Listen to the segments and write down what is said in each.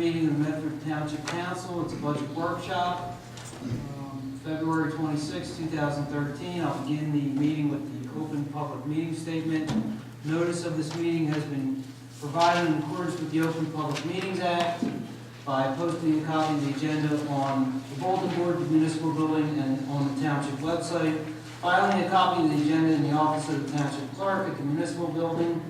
meeting of the Medford Township Council. It's a budget workshop. February 26, 2013. I'll begin the meeting with the open public meeting statement. Notice of this meeting has been provided in accordance with the Open Public Meetings Act by posting a copy of the agenda on the bulletin board, the municipal building, and on the township website, filing a copy of the agenda in the office of the township clerk at the municipal building,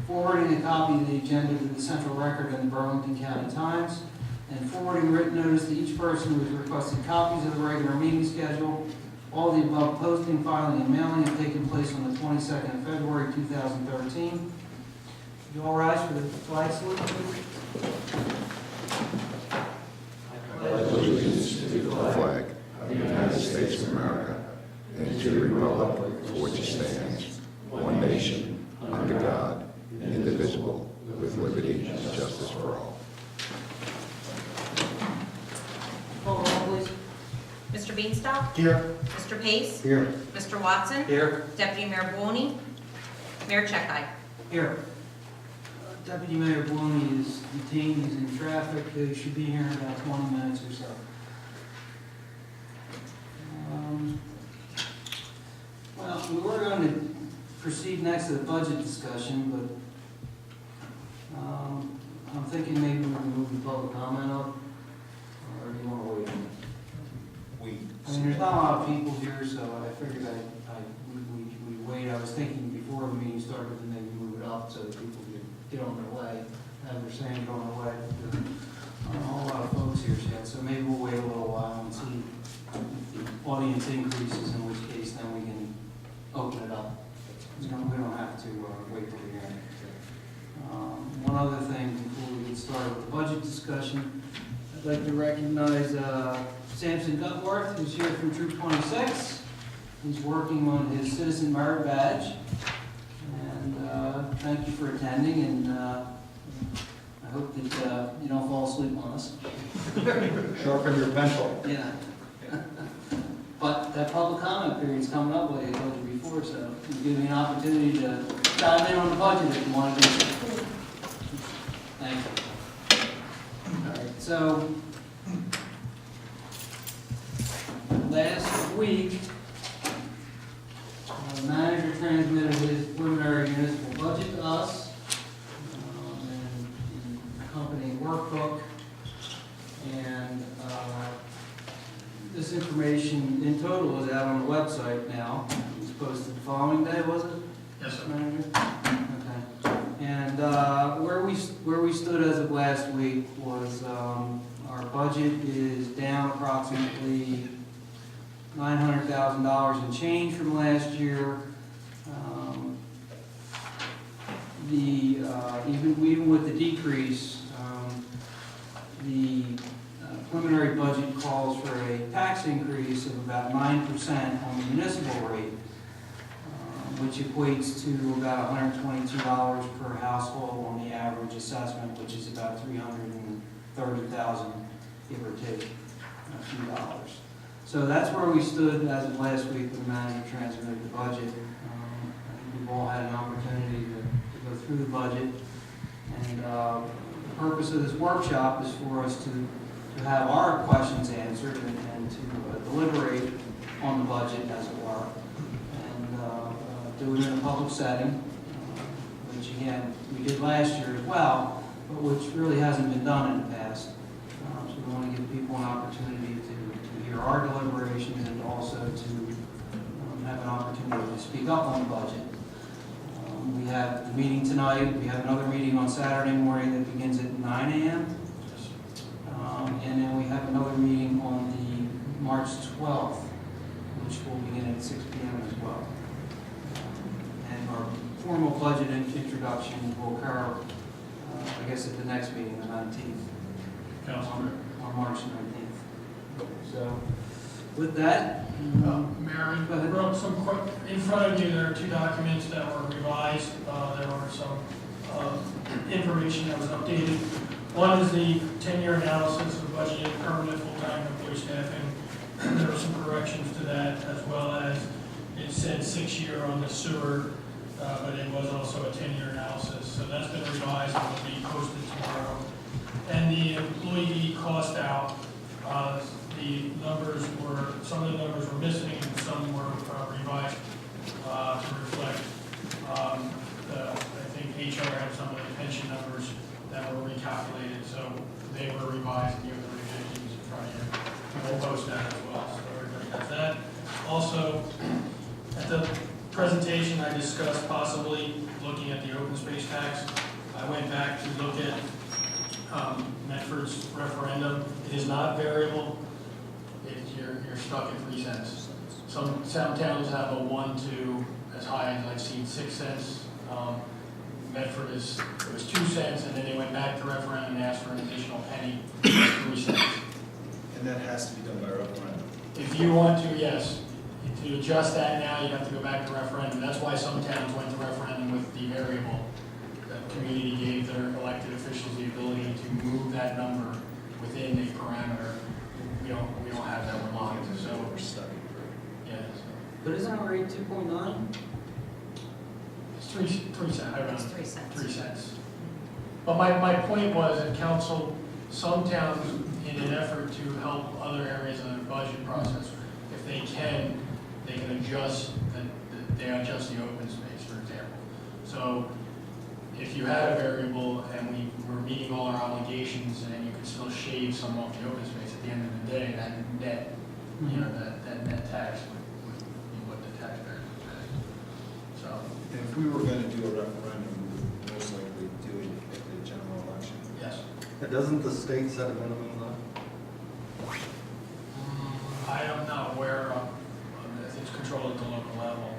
forwarding a copy of the agenda to the central record in the Burlington County Times, and forwarding written notice to each person who has requested copies of the regular meeting schedule. All the above posting, filing, and mailing have taken place on the 22nd of February 2013. Would you all rise for the flag salute, please? Allegiance to the flag of the United States of America and to the republic for which it stands, one nation, under God, indivisible, with liberty and justice for all. Call the roll, please. Mr. Beanstalk? Here. Mr. Pace? Here. Mr. Watson? Here. Deputy Mayor Balloney? Mayor Chekai? Here. Deputy Mayor Balloney is detained. He's in traffic. He should be here in about 20 minutes or so. Well, we were going to proceed next to the budget discussion, but I'm thinking maybe we're going to move the public comment up, or do you want to wait? I mean, there's not a lot of people here, so I figured we wait. I was thinking before the meeting started to maybe move it up so that people could get on their way, have their saying get on their way. There aren't a whole lot of folks here yet, so maybe we'll wait a little while and see if the audience increases, in which case then we can open it up. We don't have to wait till the end. One other thing before we get started with the budget discussion, I'd like to recognize Samson Gutworth, who's here from Troop 26. He's working on his Citizen Merit Badge. And thank you for attending, and I hope that you don't fall asleep on us. Sharpen your pencil. Yeah. But that public comment period's coming up, like I told you before, so it'll give you an opportunity to dive in on the budget if you want to do so. Thank you. All right, so last week, the manager transmitted his preliminary municipal budget to us, and the accompanying workbook, and this information in total is out on the website now. It was posted the following day, was it? Yes, sir. Manager? Okay. And where we stood as of last week was our budget is down approximately $900,000 in change from last year. Even with the decrease, the preliminary budget calls for a tax increase of about 9% on the municipal rate, which equates to about $122 per household on the average assessment, which is about $330,000, give or take a few dollars. So that's where we stood as of last week when the manager transmitted the budget. I think we've all had an opportunity to go through the budget, and the purpose of this workshop is for us to have our questions answered and to deliberate on the budget, as it were, and do it in a public setting, which again, we did last year as well, but which really hasn't been done in the past. So we want to give people an opportunity to hear our deliberations and also to have an opportunity to speak up on the budget. We have the meeting tonight. We have another meeting on Saturday morning that begins at 9 a.m. And then we have another meeting on the March 12th, which will begin at 6 p.m. as well. And our formal budget introduction will occur, I guess, at the next meeting, the 19th, on March 19th. So, with that, Mary, go ahead. wrote in front of you, there are two documents that were revised. There were some information that was updated. One is the 10-year analysis of budgeted permanent full-time employee staffing. There were some corrections to that, as well as it said 6-year on the sewer, but it was also a 10-year analysis. So that's been revised and will be posted tomorrow. And the employee cost out, the numbers were, some of the numbers were missing, and some were revised to reflect, I think HR had some of the pension numbers that were recalculated, so they were revised and given the revisions in front of you. And we'll post that as well, so everybody has that. Also, at the presentation, I discussed possibly looking at the open space tax. I went back to look at Medford's referendum. It is not variable. You're stuck at 3 cents. Some towns have a 1 to as high as I've seen 6 cents. Medford it was 2 cents, and then they went back to referendum and asked for an additional penny, 3 cents. And that has to be done by referendum. If you want to, yes. To adjust that now, you have to go back to referendum. That's why some towns went to referendum with the variable. The community gave their elected officials the ability to move that number within a parameter. We don't have that, we're locked, so, We're stuck. yeah. But isn't our rate 2.9? It's 3 cents, I It's round 3 cents. 3 cents. But my point was that council, some towns, in an effort to help other areas of the budget process, if they can adjust, they adjust the open space, for example. So if you had a variable and we were meeting all our obligations and you could still shave some off the open space, at the end of the day, that net, that net tax would be what the taxpayers would pay. So, And if we were going to do a referendum, we would most likely do it at the general election. yes. Doesn't the state set a minimum though? I am not aware of if it's controlled at the local level.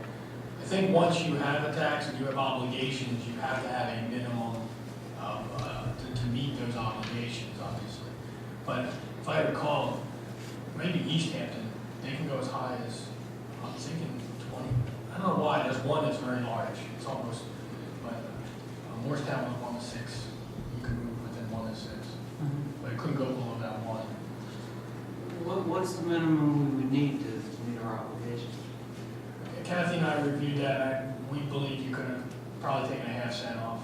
I think once you have a tax and you have obligations, you have to have a minimum of, to meet those obligations, obviously. But if I recall, maybe East Hampton, they can go as high as, I'm thinking 20. I don't know why, there's one that's very large, it's almost, but Morristown was 1 to 6. You can move within 1 to 6, but it couldn't go below that 1. What's the minimum we would need to meet our obligations? Kathy and I reviewed that, we believe you could have probably taken a half cent off.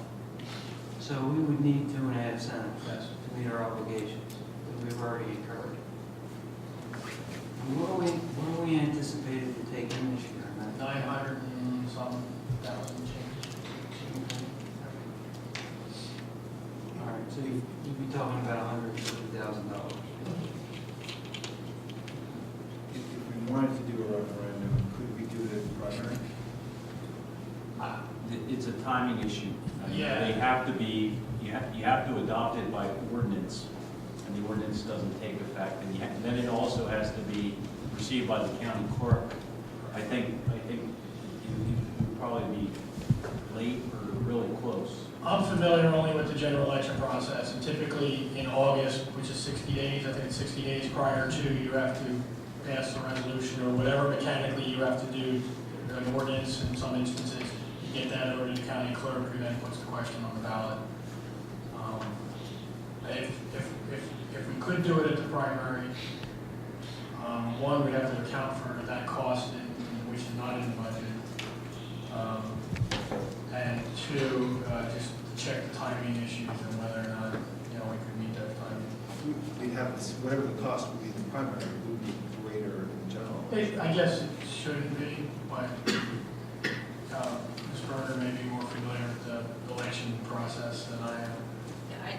So we would need 2.5 cents Yes. to meet our obligations that we've already incurred. And what are we anticipated to take in this year? Matt? 900 and some thousand change. All right, so you'd be talking about $150,000. If we wanted to do a referendum, could we do it in primary? It's a timing issue. Yeah. They have to be, you have to adopt it by ordinance, and the ordinance doesn't take effect, and then it also has to be received by the county clerk. I think it would probably be late or really close. I'm familiar only with the general election process, and typically in August, which is 60 days, I think it's 60 days prior to, you have to pass the resolution or whatever mechanically you have to do, an ordinance in some instances. You get that over to the county clerk, who then puts the question on the ballot. If we could do it at the primary, one, we'd have to account for that cost, which is not in the budget. And two, just check the timing issues and whether or not, we could meet that timing. We'd have, whatever the cost would be in the primary, it would be greater in general. I guess it shouldn't be, but Ms. Berger may be more familiar with the election process than I am.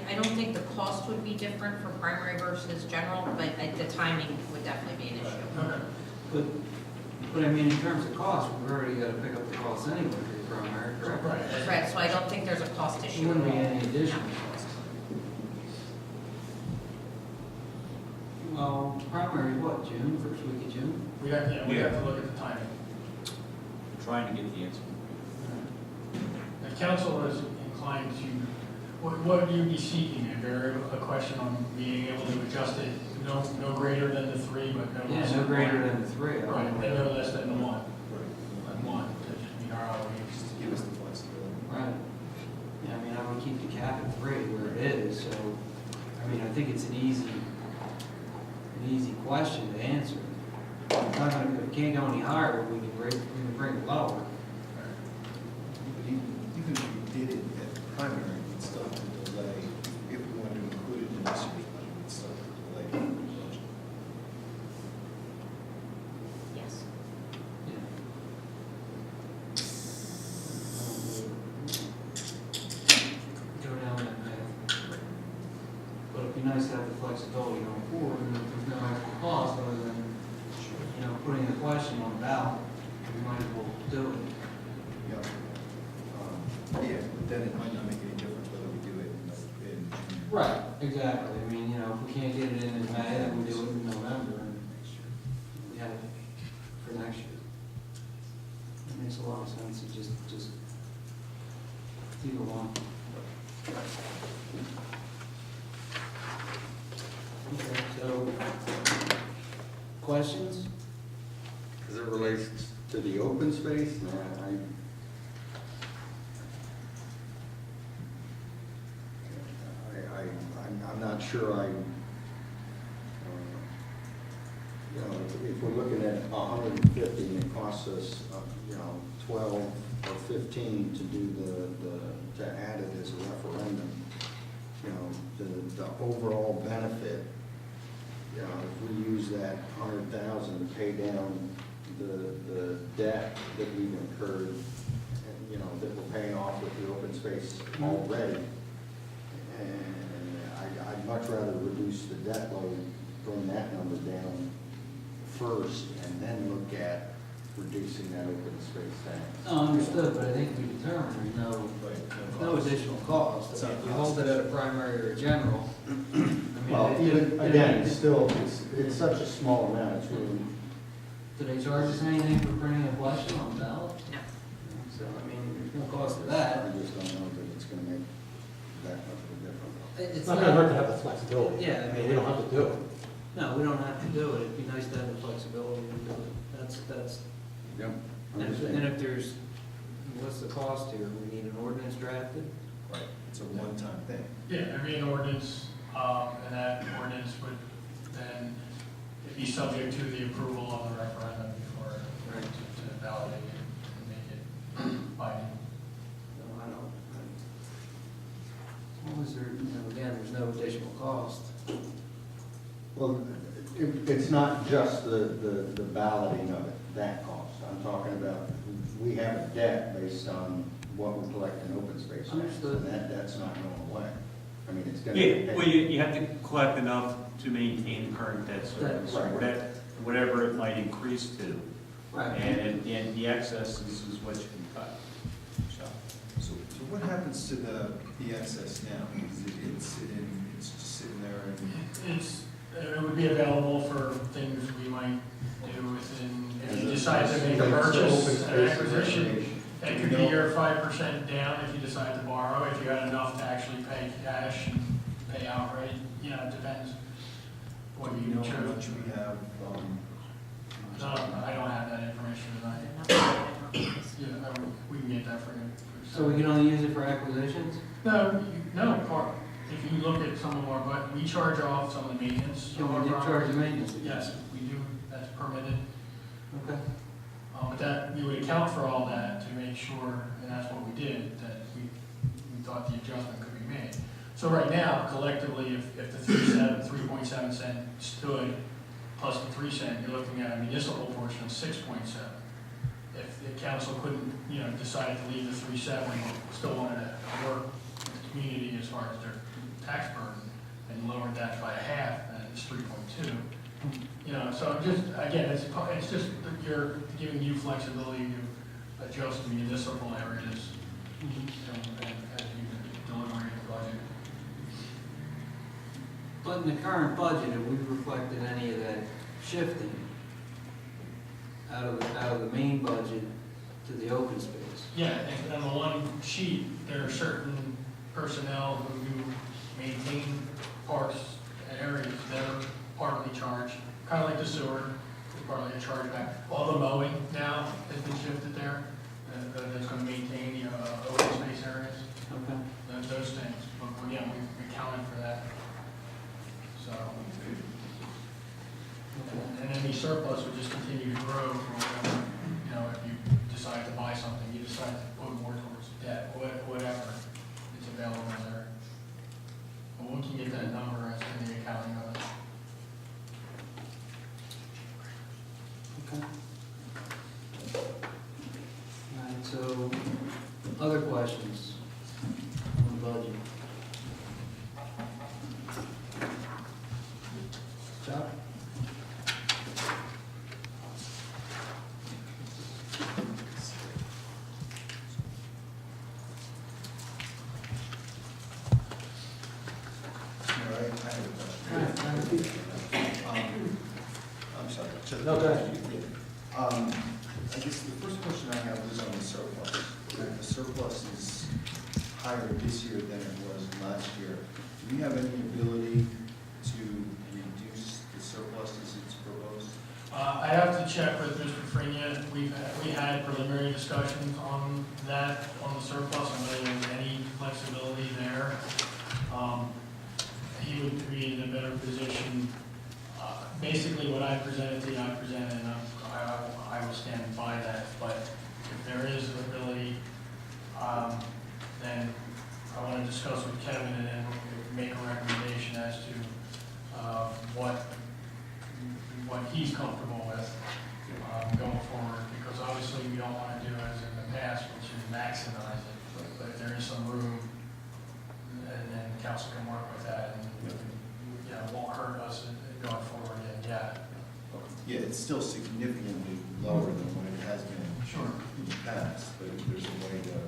I don't think the cost would be different for primary versus general, but the timing would definitely be an issue. Okay. But I mean, in terms of cost, we've already got to pick up the cost anyway for the primary, correct? Right. Right, so I don't think there's a cost There issue. wouldn't be any additional cost. Well, primary is what, June, first week of June? We have to look at the timing. Trying to get the answer. If council is inclined to, what would you be seeking? A question on being able to adjust it, no greater than the 3, but no less Yeah, no than greater 1. than the 3. I don't Right, know. and no less than 1. Right. Like 1, to just meet our obligations. Just to give us the flexibility. Right. Yeah, I mean, I would keep the cap at 3 where it is, so, I mean, I think it's an easy question to answer. It's not gonna, it can't go any higher, we can bring it lower. But even if we did it at the primary, we'd still have to delay if we wanted to flexibility going forward, and if there's no extra cost other than, putting the question on the ballot, we might as well do it. Yeah, but then it might not make any difference whether we do it in June. Right, exactly. I mean, if we can't get it in May, then we do it in November, and we have it for next year. It makes a lot of sense to just either one. Okay, so, questions? As it relates to the open space, I'm not sure if we're looking at 150 and it costs us, 12 or 15 to do to add it as a referendum, the overall benefit, if we use that 100,000 to pay down the debt that we've incurred, and, that we're paying off with the open space already. And I'd much rather reduce the debt load, bring that number down first, and then look at reducing that open space tax. No, understood, but I think we determined there's no additional cost. It's not If you hold it at a primary or a general. I mean, Well, even, again, it's such a small amount, it's really. Do they charge us anything for printing a question on the ballot? No. So, I mean, there's no cost to that. I just don't know that it's gonna make that much of a difference. It's not gonna hurt to have the flexibility. Yeah, I mean, we don't have to do it. No, we don't have to do it. It'd be nice to have the flexibility to do it. That's, Yep. and if there's, what's the cost here? We need an ordinance drafted? Right, it's a one-time thing. Yeah, there'd be an ordinance, and that ordinance would then be subject to the approval of the referendum before, to validate it and make it binding. No, I don't. As long as there, again, there's no additional cost. Well, it's not just the balloting of it, that cost. I'm talking about, we have a debt based on what we collect in open space tax, Understood. and that's not going away. I mean, it's gonna. Yeah, well, you have to collect enough to maintain current debt service, Right. whatever it might increase to. Right. And the excess is what you can cut, so. So what happens to the excess now? Is it's just sitting there and? It would be available for things we might do within, if you decide to make a purchase, an acquisition. It could be your 5% down if you decide to borrow, if you had enough to actually pay cash and pay outright, it depends what Do you you know choose. how much we have, No, I don't have that information tonight. We can get that for you. So we can only use it for acquisitions? No, if you look at some of our, but we charge off some of the maintenance. So of our we did charge property. the maintenance? Yes, we do, that's permitted. Okay. But that, we would account for all that to make sure, and that's what we did, that we thought the adjustment could be made. So right now, collectively, if the 3.7 cent stood, plus the 3 cent, you're looking at a municipal portion of 6.7. If the council couldn't, decide to leave the 3.7, still wanted to work with the community as far as their tax burden, and lowered that by a half, and it's 3.2. So just, again, it's just that you're giving you flexibility to adjust the municipal areas, and as you deliberate the budget. But in the current budget, have we reflected any of that shifting out of the main budget to the open space? Yeah, and on the one sheet, there are certain personnel who do maintain parks and areas that are partly charged, kind of like the sewer, is partly a charge back. All the mowing now has been shifted there, that's going to maintain the open space areas, Okay. those things. But again, we accounted for that. So, and any surplus would just continue to grow for whatever, if you decide to buy something, you decide to put more towards debt, whatever, it's available there. But we can get that number as in the accounting of it. Okay. All right, so, other questions on the budget? Chuck? All right, I have a question. I'm sorry. No, go ahead. I guess the first question I have is on the surplus. The surplus is higher this year than it was last year. Do you have any ability to reduce the surplus as it's proposed? I have to check with Mr. Frenia. We had preliminary discussions on that, on the surplus, and whether there was any flexibility there. He would be in a better position. Basically, what I presented to you, I presented, and I will stand by that. But if there is an ability, then I want to discuss with Kevin and then make a recommendation as to what he's comfortable with going forward. Because obviously, we don't want to do as in the past, which is maximize it. But if there is some room, and then the council can work with that, and it won't hurt us going forward. And Yeah, it's still significantly lower than what it has been sure. in the past, but if there's a way to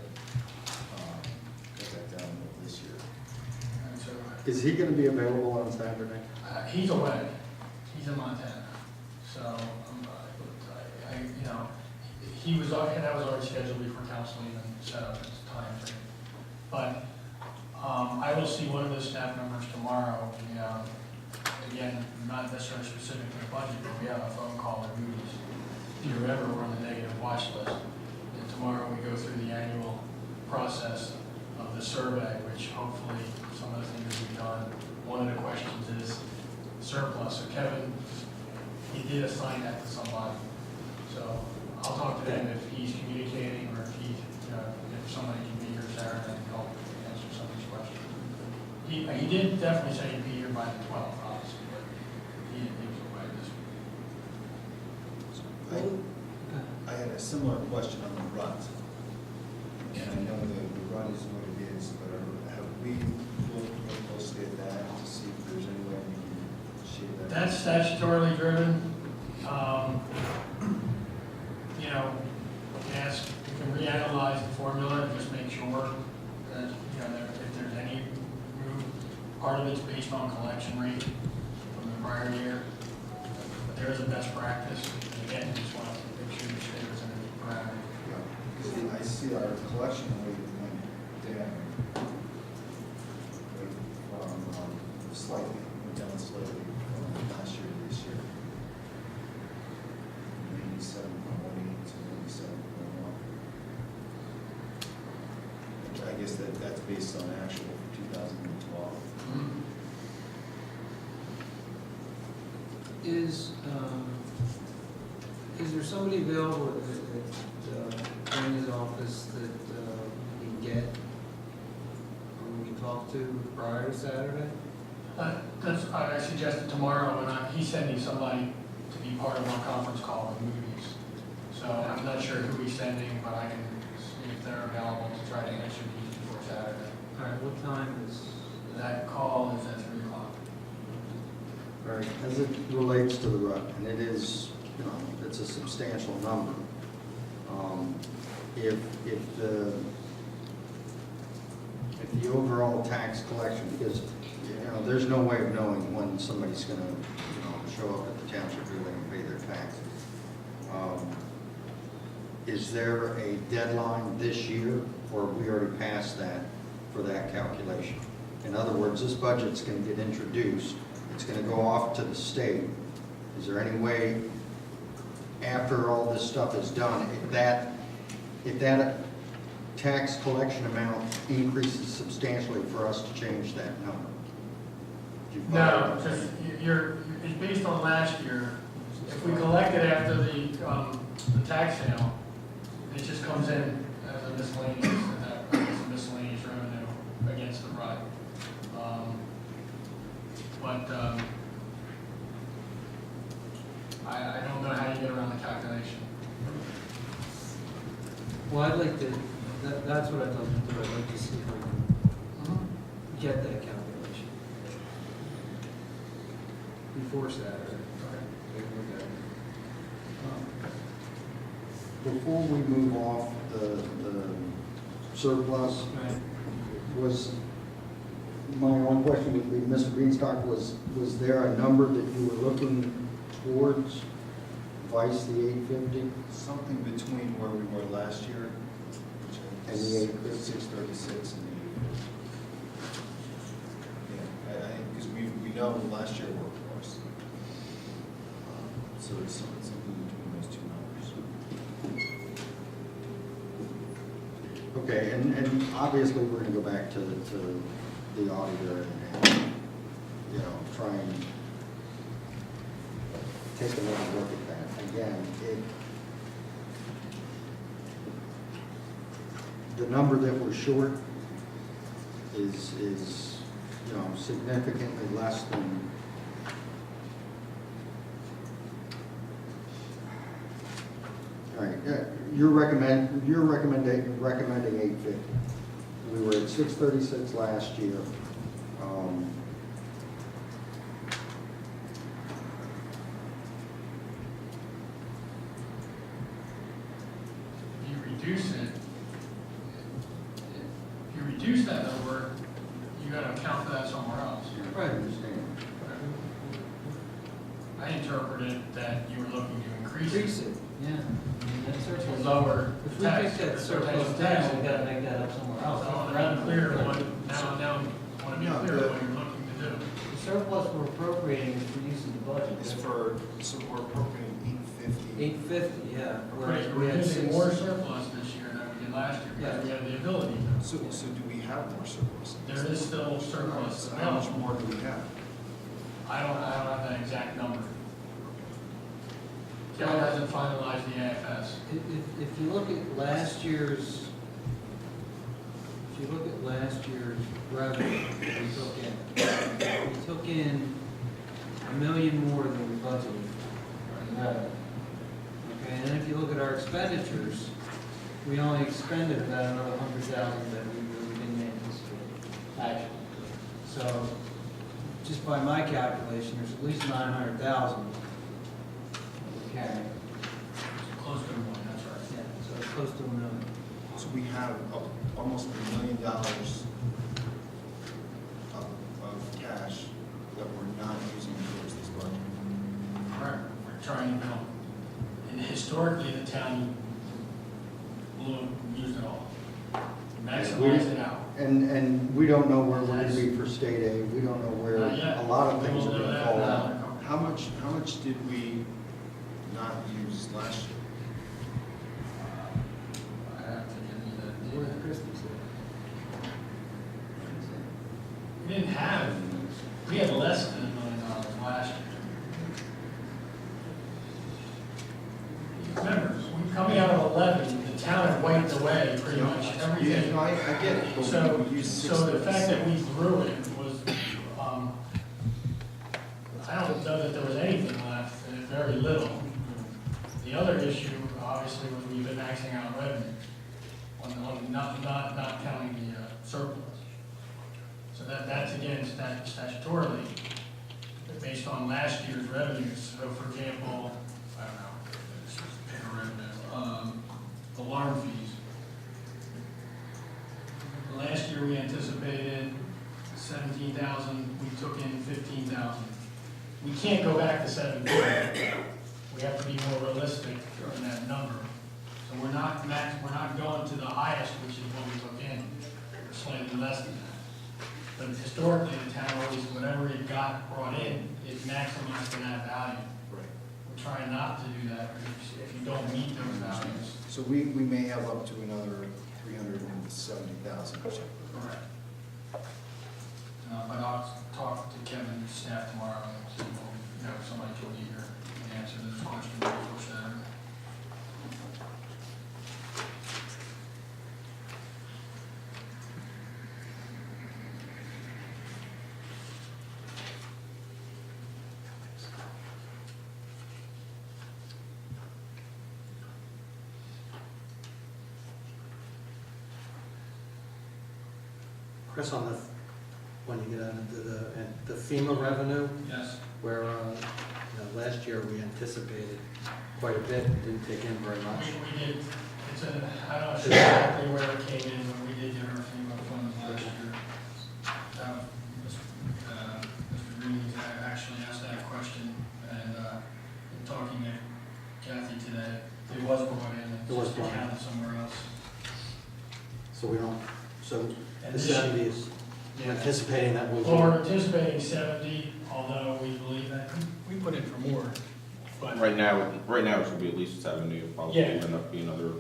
get that down this year. And so Is he gonna be available on Saturday? he's away. He's in Montana. So he was and that was already scheduled before council even set up his time frame. But I will see one of the staff members tomorrow. Again, not necessarily specific to the budget, but we have a phone call at Moody's. If you're ever, we're on the negative watch list. And tomorrow we go through the annual process of the survey, which hopefully some of the things we've done. One of the questions is surplus. So Kevin, he did assign that to somebody. So I'll talk to him if he's communicating or if if somebody can be here Saturday and help answer some of these questions. He did definitely say he'd be here by the 12th, obviously, but he was away this week. I had a similar question on the rut. And I know the rut is what it is, but have we looked more closely at that to see if there's any way we can shave that? That's statutorily driven. We can reanalyze the formula and just make sure that, if there's any room. Part of it's based on collection rate from the prior year. But there is a best practice. Again, we just want to make sure you stay within the parameters. Yeah, 'cause I see our collection rate went down. Went down slightly from last year to this year. 87.18 to 87.1. I guess that's based on actual for 2012. Is there somebody available at Brenda's office that we can get, or we can talk to prior to Saturday? I suggested tomorrow, and he's sending somebody to be part of our conference call with Moody's. So I'm not sure who he's sending, but I can see if they're available to try to answer these before Saturday. All right, what time is That call is at 3 o'clock. All right, as it relates to the rut, and it is, it's a substantial number. If the overall tax collection, because, there's no way of knowing when somebody's gonna, show up at the township building and pay their taxes. Is there a deadline this year, or have we already passed that for that calculation? In other words, this budget's gonna get introduced, it's gonna go off to the state. Is there any way, after all this stuff is done, if that tax collection amount increases substantially for us to change that number? Do you follow No, what I'm saying? it's based on last year. If we collect it after the tax sale, it just comes in as a miscellaneous revenue against the RUT. But I don't know how you get around the calculation. Well, I'd like to, that's what I'd like to do. I'd like to see if I can get that calculation. before Saturday. Take a look at it. Before we move off the surplus, Right. was, my own question would be, Mr. Greenstock, was there a number that you were looking towards, vice the 850? Something between where we were last year, which And was the 850. 636 and the 850. Yeah, I, because we know last year worked for us. So it's something between those two numbers. Okay, and obviously, we're gonna go back to the auditor and, you know, try and take another look at that. Again, the number that we're short is, you know, significantly less than, all right, you're recommending 850. We were at 636 last year. If you reduce it, if you reduce that number, you gotta account for that somewhere else. Right. Understand. I interpreted that you were looking to increase Increase it. it, yeah. I mean, that's To surplus. lower If we tax. take that or surplus potential down, we gotta make that up somewhere So else. I want to be clear what, now I want to be No, clear the- what you're looking to do. The surplus we're appropriating is for use of the budget. It's for, so we're appropriating 850. 850, yeah. Right, Whereas we we're had using six. more surplus this year than we did last year, because we have the ability to. So do we have more surplus? There is still surplus So how much available. more do we have? I don't have that exact number. Kevin hasn't finalized the AFS. If you look at last year's, revenue that we took in $1 million more than we budgeted in revenue. Okay, and then if you look at our expenditures, we only expended about another 100,000 that we really didn't anticipate, actually. So, just by my calculation, there's at least 900,000 that we're carrying. Close to 1 million, that's right. Yeah, so it's close to $1 million. So we have almost $1 million of cash that we're not using towards this budget. Correct. We're trying, you know, and historically, the town will use it all. Maximize it out. And we don't know where we're gonna be for state aid, we don't know where Not yet. a lot of things are We'll know gonna that fall now. out. How much did we not use last year? I have to give you that What data. did Christie say? We didn't have, we had less than $1 million last year. Remember, we coming out of 11, the town had wiped away pretty much Yeah, everything. no, I get it, but So, we used so the fact that 636. we grew it was, I don't know that there was anything left, very little. The other issue, obviously, was we've been maxing out revenue, on not counting the surplus. So that's again statutorily, based on last year's revenues. So for example, I don't know, this is pick a revenue, alarm fees. Last year, we anticipated 17,000, we took in 15,000. We can't go back to 17. We have to be more realistic in that number. So we're not going to the highest, which is what we took in, or slightly less than that. But historically, the town always, whatever it got brought in, it maximized in that value. Right. We're trying not to do that, because if you don't meet those values. So we may have up to another 370,000 or something. Correct. But I'll talk to Kevin's staff tomorrow, and see if we'll have somebody can be here and answer this question before Saturday. Chris, on the, when you get into the FEMA revenue, Yes. where year, we anticipated quite a bit, and didn't take in very much. We did, I'm not sure exactly where it came in, but we did get our FEMA funds last year. Mr. Green actually asked that question, and in talking to Kathy today, it was brought in, It was it's just brought in. accounted somewhere else. So we don't, so And the this- 70s, we're anticipating that we'll. Well, we're anticipating 70, although we believe that, we put in for more, but Right now, it should be at least 70, it'll probably Yeah. end up being another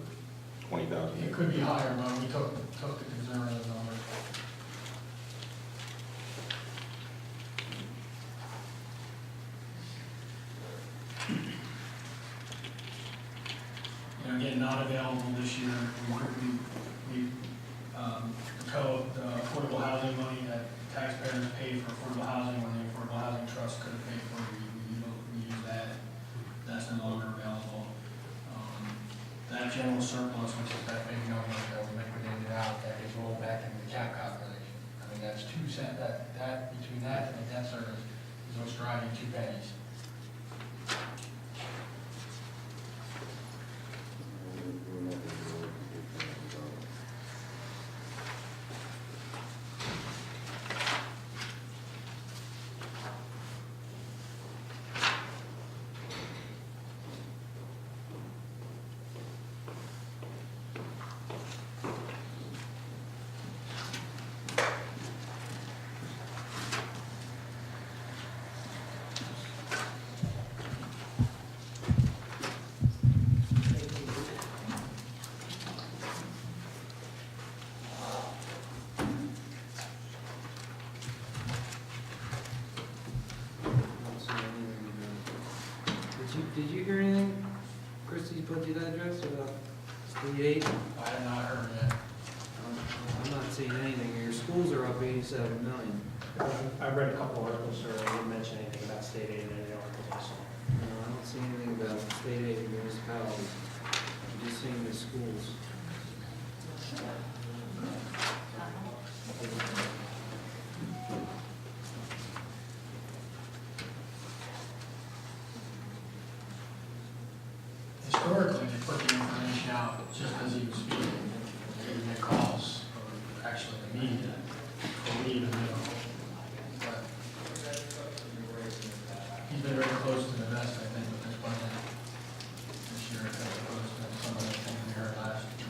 20,000. it could be higher, but we took the conservative number. You know, again, not available this year. The affordable housing money that taxpayers paid for affordable housing when the Affordable Housing Trust could have paid for, we use that. That's no longer available. That general surplus, which is that big number that we liquidated out, that is rolled back into the cap calculation. I mean, that's 2 cents, that, between that and the debt service is what's driving 2 pennies. Did you hear anything, Christie's budget address about state aid? I have not heard yet. I'm not seeing anything. Your schools are up 87 million. I read a couple articles, sir, I didn't mention anything about state aid in any articles I saw. No, I don't see anything about state aid in municipalities. I'm just seeing the schools. Historically, they put the information out just as he was speaking. They would get calls, or actually the media, or we even know. But he's been very close to the vest, I think, with this budget this year, as opposed to some of the things we heard last year.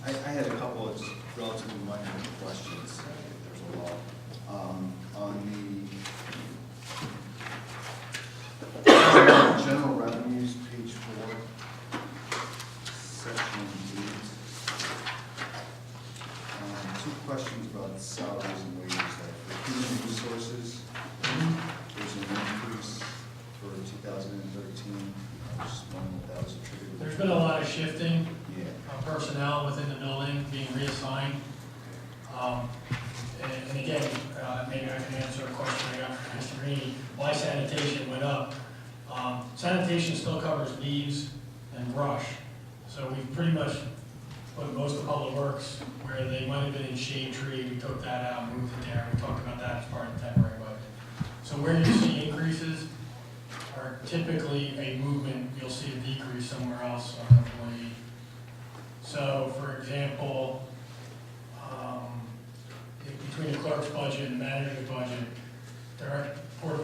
I had a couple of just relatively minor questions, if there's a lot. On the general revenues, page 4, section 8. 2 questions about salaries and wages. Like for human resources, there's an increase for 2013. I was just wondering what that was attributable to. There's been a lot of shifting Yeah. of personnel within the building being reassigned. And again, maybe I can answer a question I got from Mr. Greeny, why sanitation went up. Sanitation still covers leaves and brush, so we've pretty much put most of Public Works where they might have been in shade tree, we took that out, moved it there, we talked about that as part of the temporary budget. So where you see increases are typically a movement, you'll see a decrease somewhere else on an employee. So, for example, between the clerk's budget and the manager's budget,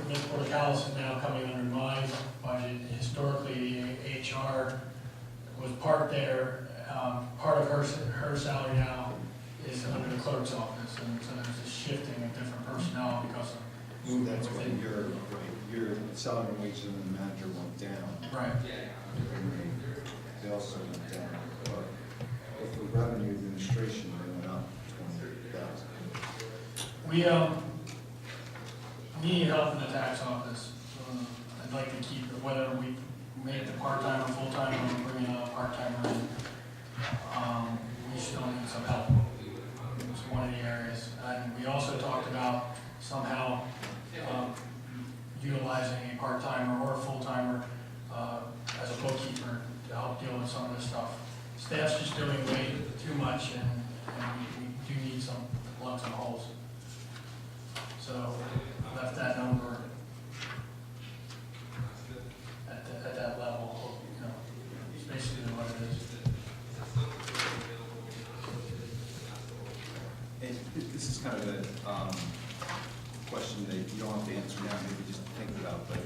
Ms. Portakalis is now coming under my budget. Historically, HR was part there. Part of her salary now is under the clerk's office, and so there's a shifting of different personnel because of movement That's when within. your salary and wages and the manager went down. Right. They also went down. But with the revenue administration, they went up 20,000. We need help in the tax office. I'd like to keep it, whether we make it part-time or full-time, or we bring in a part-timer in. We still need some help. So one of the areas. And we also talked about somehow utilizing a part-timer or a full-timer as a bookkeeper to help deal with some of this stuff. Staff's just doing way too much, and we do need some plugs and holes. So I left that number at that level, you know, it's basically what it is. And this is kind of a question that you don't have to answer now, maybe just think about, but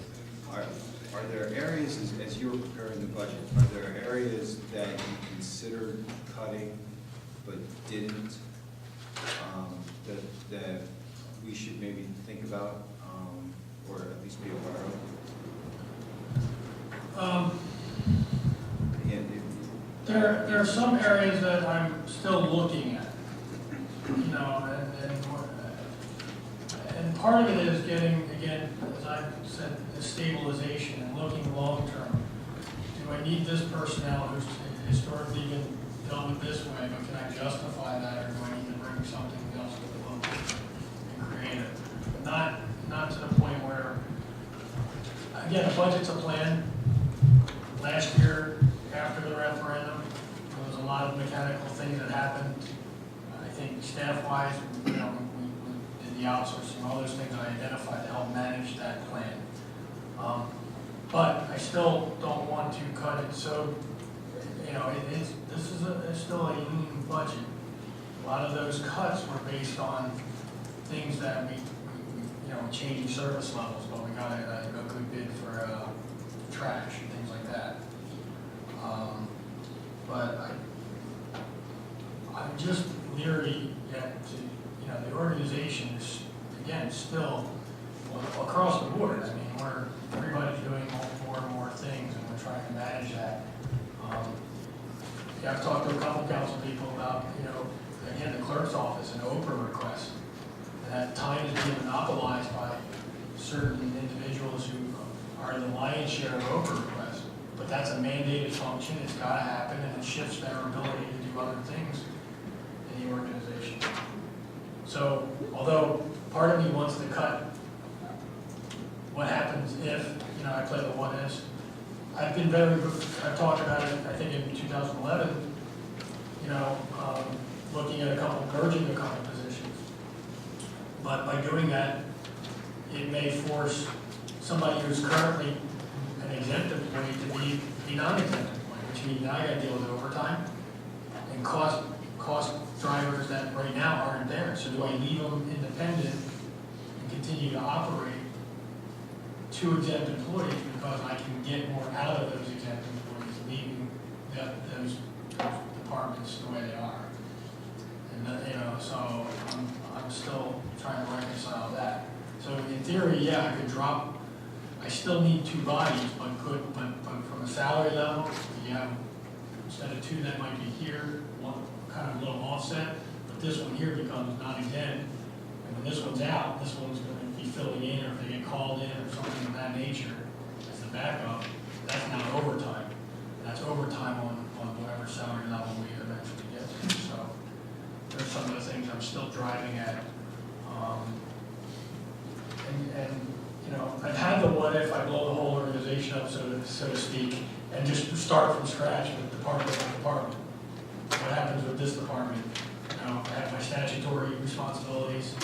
are there areas, as you were preparing the budget, are there areas that you considered cutting but didn't, that we should maybe think about, or at least be aware of? Again, There are some areas that I'm still looking at, you know, and part of it is getting, again, as I said, the stabilization and looking long-term. Do I need this personnel who's historically been dealt with this way, but can I justify that, or do I need to bring something else to the book and create it? But not to the point where, again, a budget's a plan. Last year, after the referendum, there was a lot of mechanical things that happened. I think staff-wise, you know, we did the outsourcing, all those things I identified to help manage that plan. But I still don't want to cut it so, you know, it's still a union budget. A lot of those cuts were based on things that we you know, changing service levels, but we got a good bid for trash and things like that. But I'm just leery yet to, you know, the organization is, again, still across the board. I mean, everybody's doing more and more things, and we're trying to manage that. Yeah, I've talked to a couple council people about, you know, again, the clerk's office and Oprah request. And that time is being monopolized by certain individuals who are the lion's share of Oprah requests. But that's a mandated function, it's gotta happen, and it shifts their ability to do other things in the organization. So, although part of me wants to cut what happens if, you know, I play the what ifs, I've talked about it, I think in 2011, you know, looking at merging a couple positions. But by doing that, it may force somebody who's currently an exempt employee to be a non-exempt employee, which means now I gotta deal with overtime and cost drivers that right now aren't there. So do I leave them independent and continue to operate two exempt employees because I can get more out of those exempt employees, leaving those departments the way they are? And, you know, so I'm still trying to reconcile that. So in theory, yeah, I could drop, I still need two bodies, but from a salary level, you have, instead of two that might be here, one kind of little offset, but this one here becomes non-exempt. And when this one's out, this one's going to be filling in, or if they get called in or something of that nature as the backup, that's now overtime. And that's overtime on whatever salary level we eventually get to. So there's some of the things I'm still driving at. And you know, I've had the what if I blow the whole organization up, so to speak, and just start from scratch with department by department. What happens with this department? You know, I have my statutory responsibilities,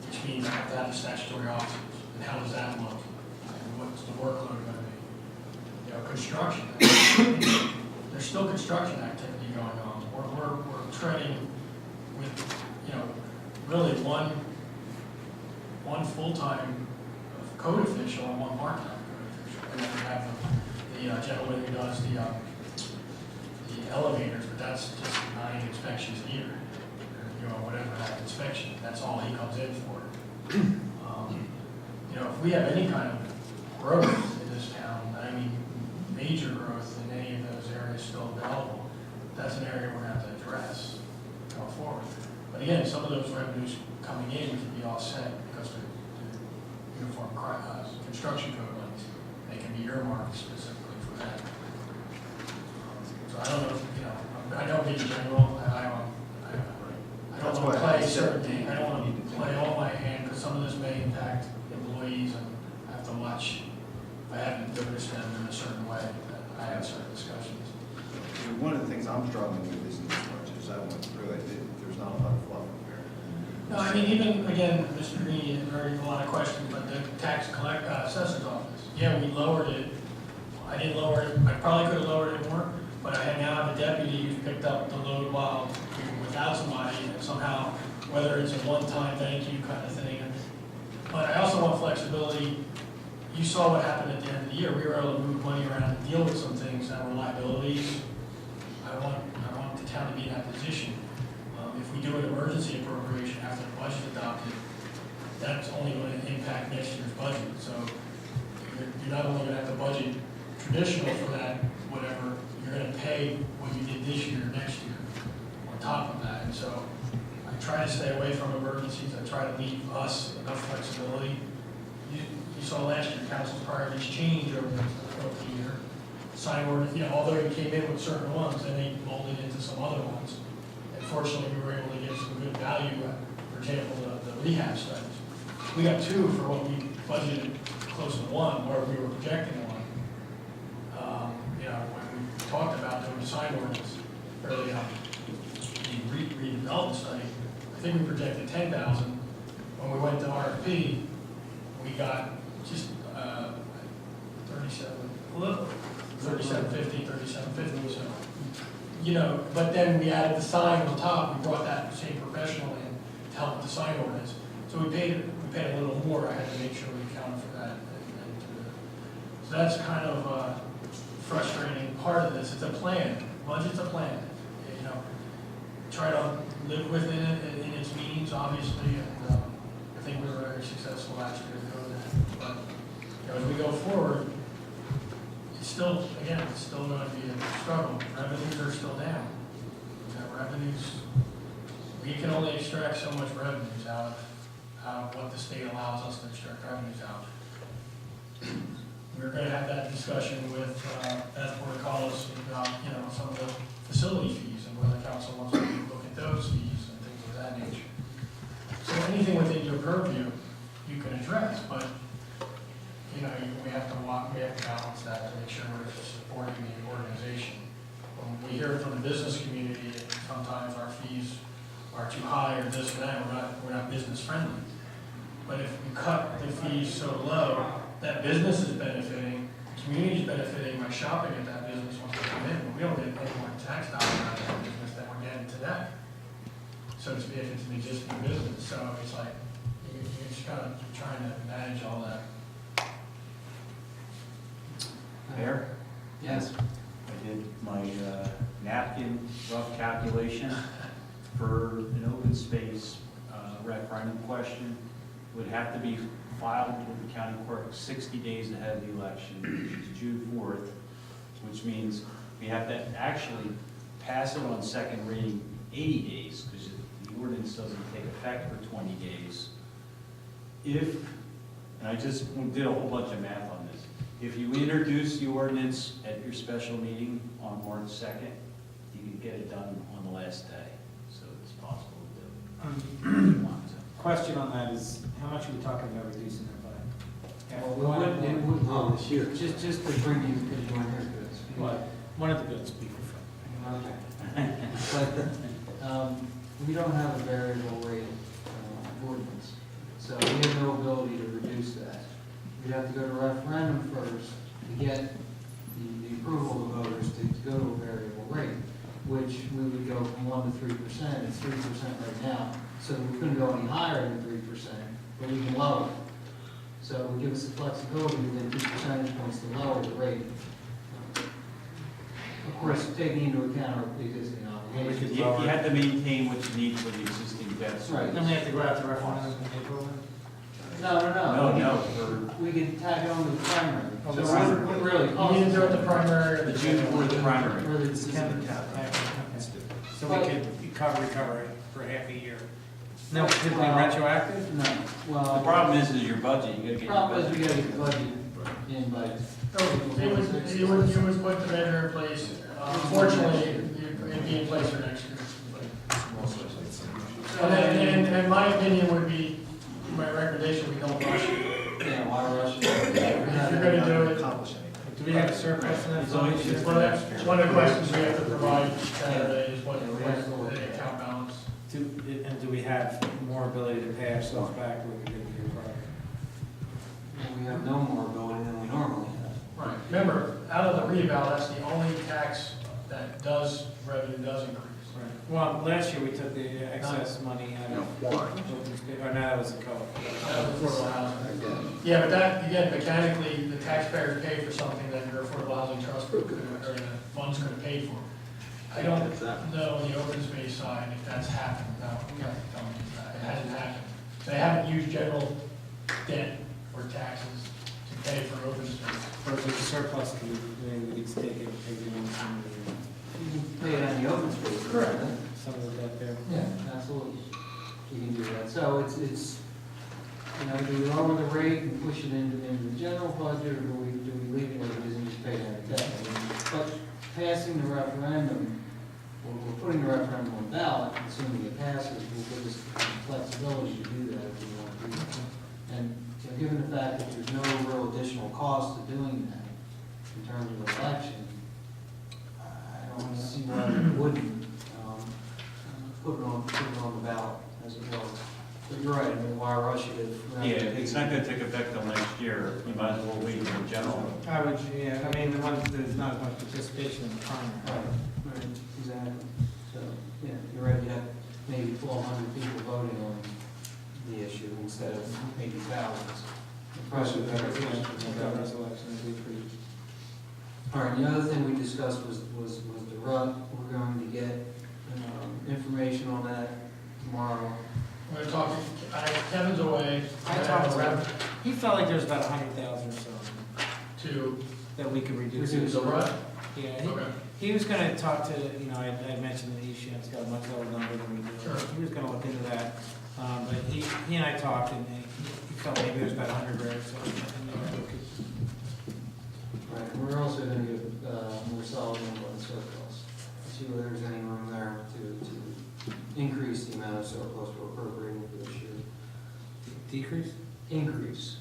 which means I have to have the statutory officers. And how does that look? And what's the workload going to be? You know, construction. There's still construction activity going on. We're treading with, you know, really one full-time code official and one part-time code official. And then we have the gentleman who does the elevators, but that's just 9 inspections a year. You know, whatever that inspection, that's all he comes in for. You know, if we have any kind of growth in this town, I mean, major growth in any of those areas still available, that's an area we're going to have to address going forward. But again, some of those revenues coming in can be offset because the uniform construction code monies, they can be earmarked specifically for that. So I don't know if, you know, I don't mean in general, I don't want to play in a certain way. I had certain discussions. One of the things I'm struggling with is in this budget, is I want to really, there's not a lot of fluff in there. No, I mean, even, again, Mr. Green, there are a lot of questions, but the assessor's office, yeah, we lowered it. I didn't lower it, I probably could have lowered it more, but I now have a deputy who's picked up the load while we were without somebody, and somehow, whether it's a one-time thank you kind of thing. But I also want flexibility. You saw what happened at the end of the year. We were able to move money around and deal with some things that were liabilities. I want the town to be in that position. If we do an emergency appropriation after the budget's adopted, that's only going to impact next year's budget. So you're not only going to have to budget traditional for that, whatever, you're going to pay what you did this year, next year, on top of that. And so I try to stay away from emergencies. I try to leave us enough flexibility. You saw last year, council's priorities changed over the year. Sign orders, although you came in with certain ones, then they molded into some other ones. And fortunately, we were able to get some good value, for example, the rehab studies. We got 2 for what we budgeted close to 1, where we were projecting 1. When we talked about doing the sign ordinance, or the redevelopment study, I think we projected 10,000. When we went to RFP, we got just 3750, so, but then we added the sign on top, we brought that same professional in to help with the sign ordinance. So we paid a little more, I had to make sure we accounted for that. So that's kind of a frustrating part of this. It's a plan, budget's a plan. Try to live within it in its means, obviously, and I think we were very successful last year doing that. But as we go forward, it's still going to be a struggle. Revenues are still down. We can only extract so much revenues out of what the state allows us to extract revenues out. We're going to have that discussion with Beth Portocalis about, some of the facility fees and whether council wants to look at those fees and things of that nature. So anything within your purview, you can address, but, we have to balance that to make sure we're supporting the organization. When we hear from the business community, sometimes our fees are too high or this or that, we're not business friendly. But if we cut the fees so low, that business is benefiting, the community is benefiting by shopping at that business once they come in. But we don't get any more tax dollars out of that business than we're getting today. So to speak, if it's an existing business. So it's like, you just kind of trying to manage all that. Mayor, Yes. I did my napkin rough calculation for an open space referendum question. Would have to be filed with the county clerk 60 days ahead of the election, which is June 4th, which means we have to actually pass it on second reading 80 days, because the ordinance doesn't take effect for 20 days. And I just did a whole bunch of math on this. If you introduce the ordinance at your special meeting on March 2nd, you can get it done on the last day. So it's possible to do it if you want to. Question on that is, how much are we talking about reducing it by? Well, it would this year. Just to bring you, because you weren't here for this. What? One of the goods be for Okay. But we don't have a variable rate ordinance, so we have no ability to reduce that. We'd have to go to referendum first to get the approval of the voters to go to a variable rate, which we would go from 1% to 3%. It's 3% right now, so we couldn't go any higher than 3%, but we can lower it. So it would give us the flexibility within 2 percentage points to lower the rate. Of course, taking into account our existing obligations. You have to maintain what you need for the existing debt service. Right. Then we have to go out to referendum in April? No, We can tack it on to the primary. Oh, So the it primary. wouldn't really You cost need to us do it the anything. primary or the June 4th primary. For the December So we could recover it for half a year. No, is it retroactive? No, The well, problem is your budget, you gotta get the your problem is we budget. gotta get the budget in by. You would put the measure in place, unfortunately, it'd be in place for next year. And my opinion would be, my recommendation, we don't rush it. Yeah, why rush it? If you're gonna do it, Accomplish anything. Do we have question that's It's on always the just- One of the questions we have to provide Saturday is what the account balance. And do we have more ability to pay ourselves back than we did the year prior? We have no more ability than we normally have. Right. Remember, out of the reval, that's the only tax that revenue does increase. Right. Well, last year we took the excess money out of Why? open space, or now that was a co-op. Affordable housing. Again, Yeah, but that, again, mechanically, the taxpayers pay for something that your affordable housing trust or the funds could have paid for. I don't know on the open space side if that's happened, no, it hasn't happened. They haven't used general debt or taxes to pay for open space. Or if there's a surplus, we could take it, in some of You can pay it on the open space. Correct. some of the debt there. Yeah, absolutely. You can do that. So it's, you know, do we lower the rate and push it into the general budget, or do we leave it as it is and just pay it out of debt? I mean, but passing the referendum, we're putting the referendum on ballot, assuming it passes, will give us the flexibility to do that if we want to do that. And you know, given the fact that there's no real additional cost to doing that in terms of election, I don't see why we wouldn't put it on the ballot as it was. But you're right, I mean, why rush it if? Yeah, it's not gonna take effect till next year, you might as well wait for general. I would, yeah, I mean, there's not as much participation in the primary. Right, exactly. So, yeah, you're right, you have maybe 1,200 people voting on the issue instead of maybe thousands. Especially the All governor's election, it'd be pretty. right, the other thing we discussed was the RUT. We're going to get information on that tomorrow. We're gonna talk, Kevin's away. I talked to him, he felt like there's about 100,000 or so To that we could reduce. reduce the rut? Yeah, Okay. he was gonna talk to, you know, I mentioned that East got a much lower number than we do. Sure. He was gonna look into that, but he and I talked, and he felt maybe it was about 100 grand, so. Right, and we're also going to get more solid number on surplus. See whether there's any room there to increase the amount of surplus we're appropriating for this year. Decrease? Increase.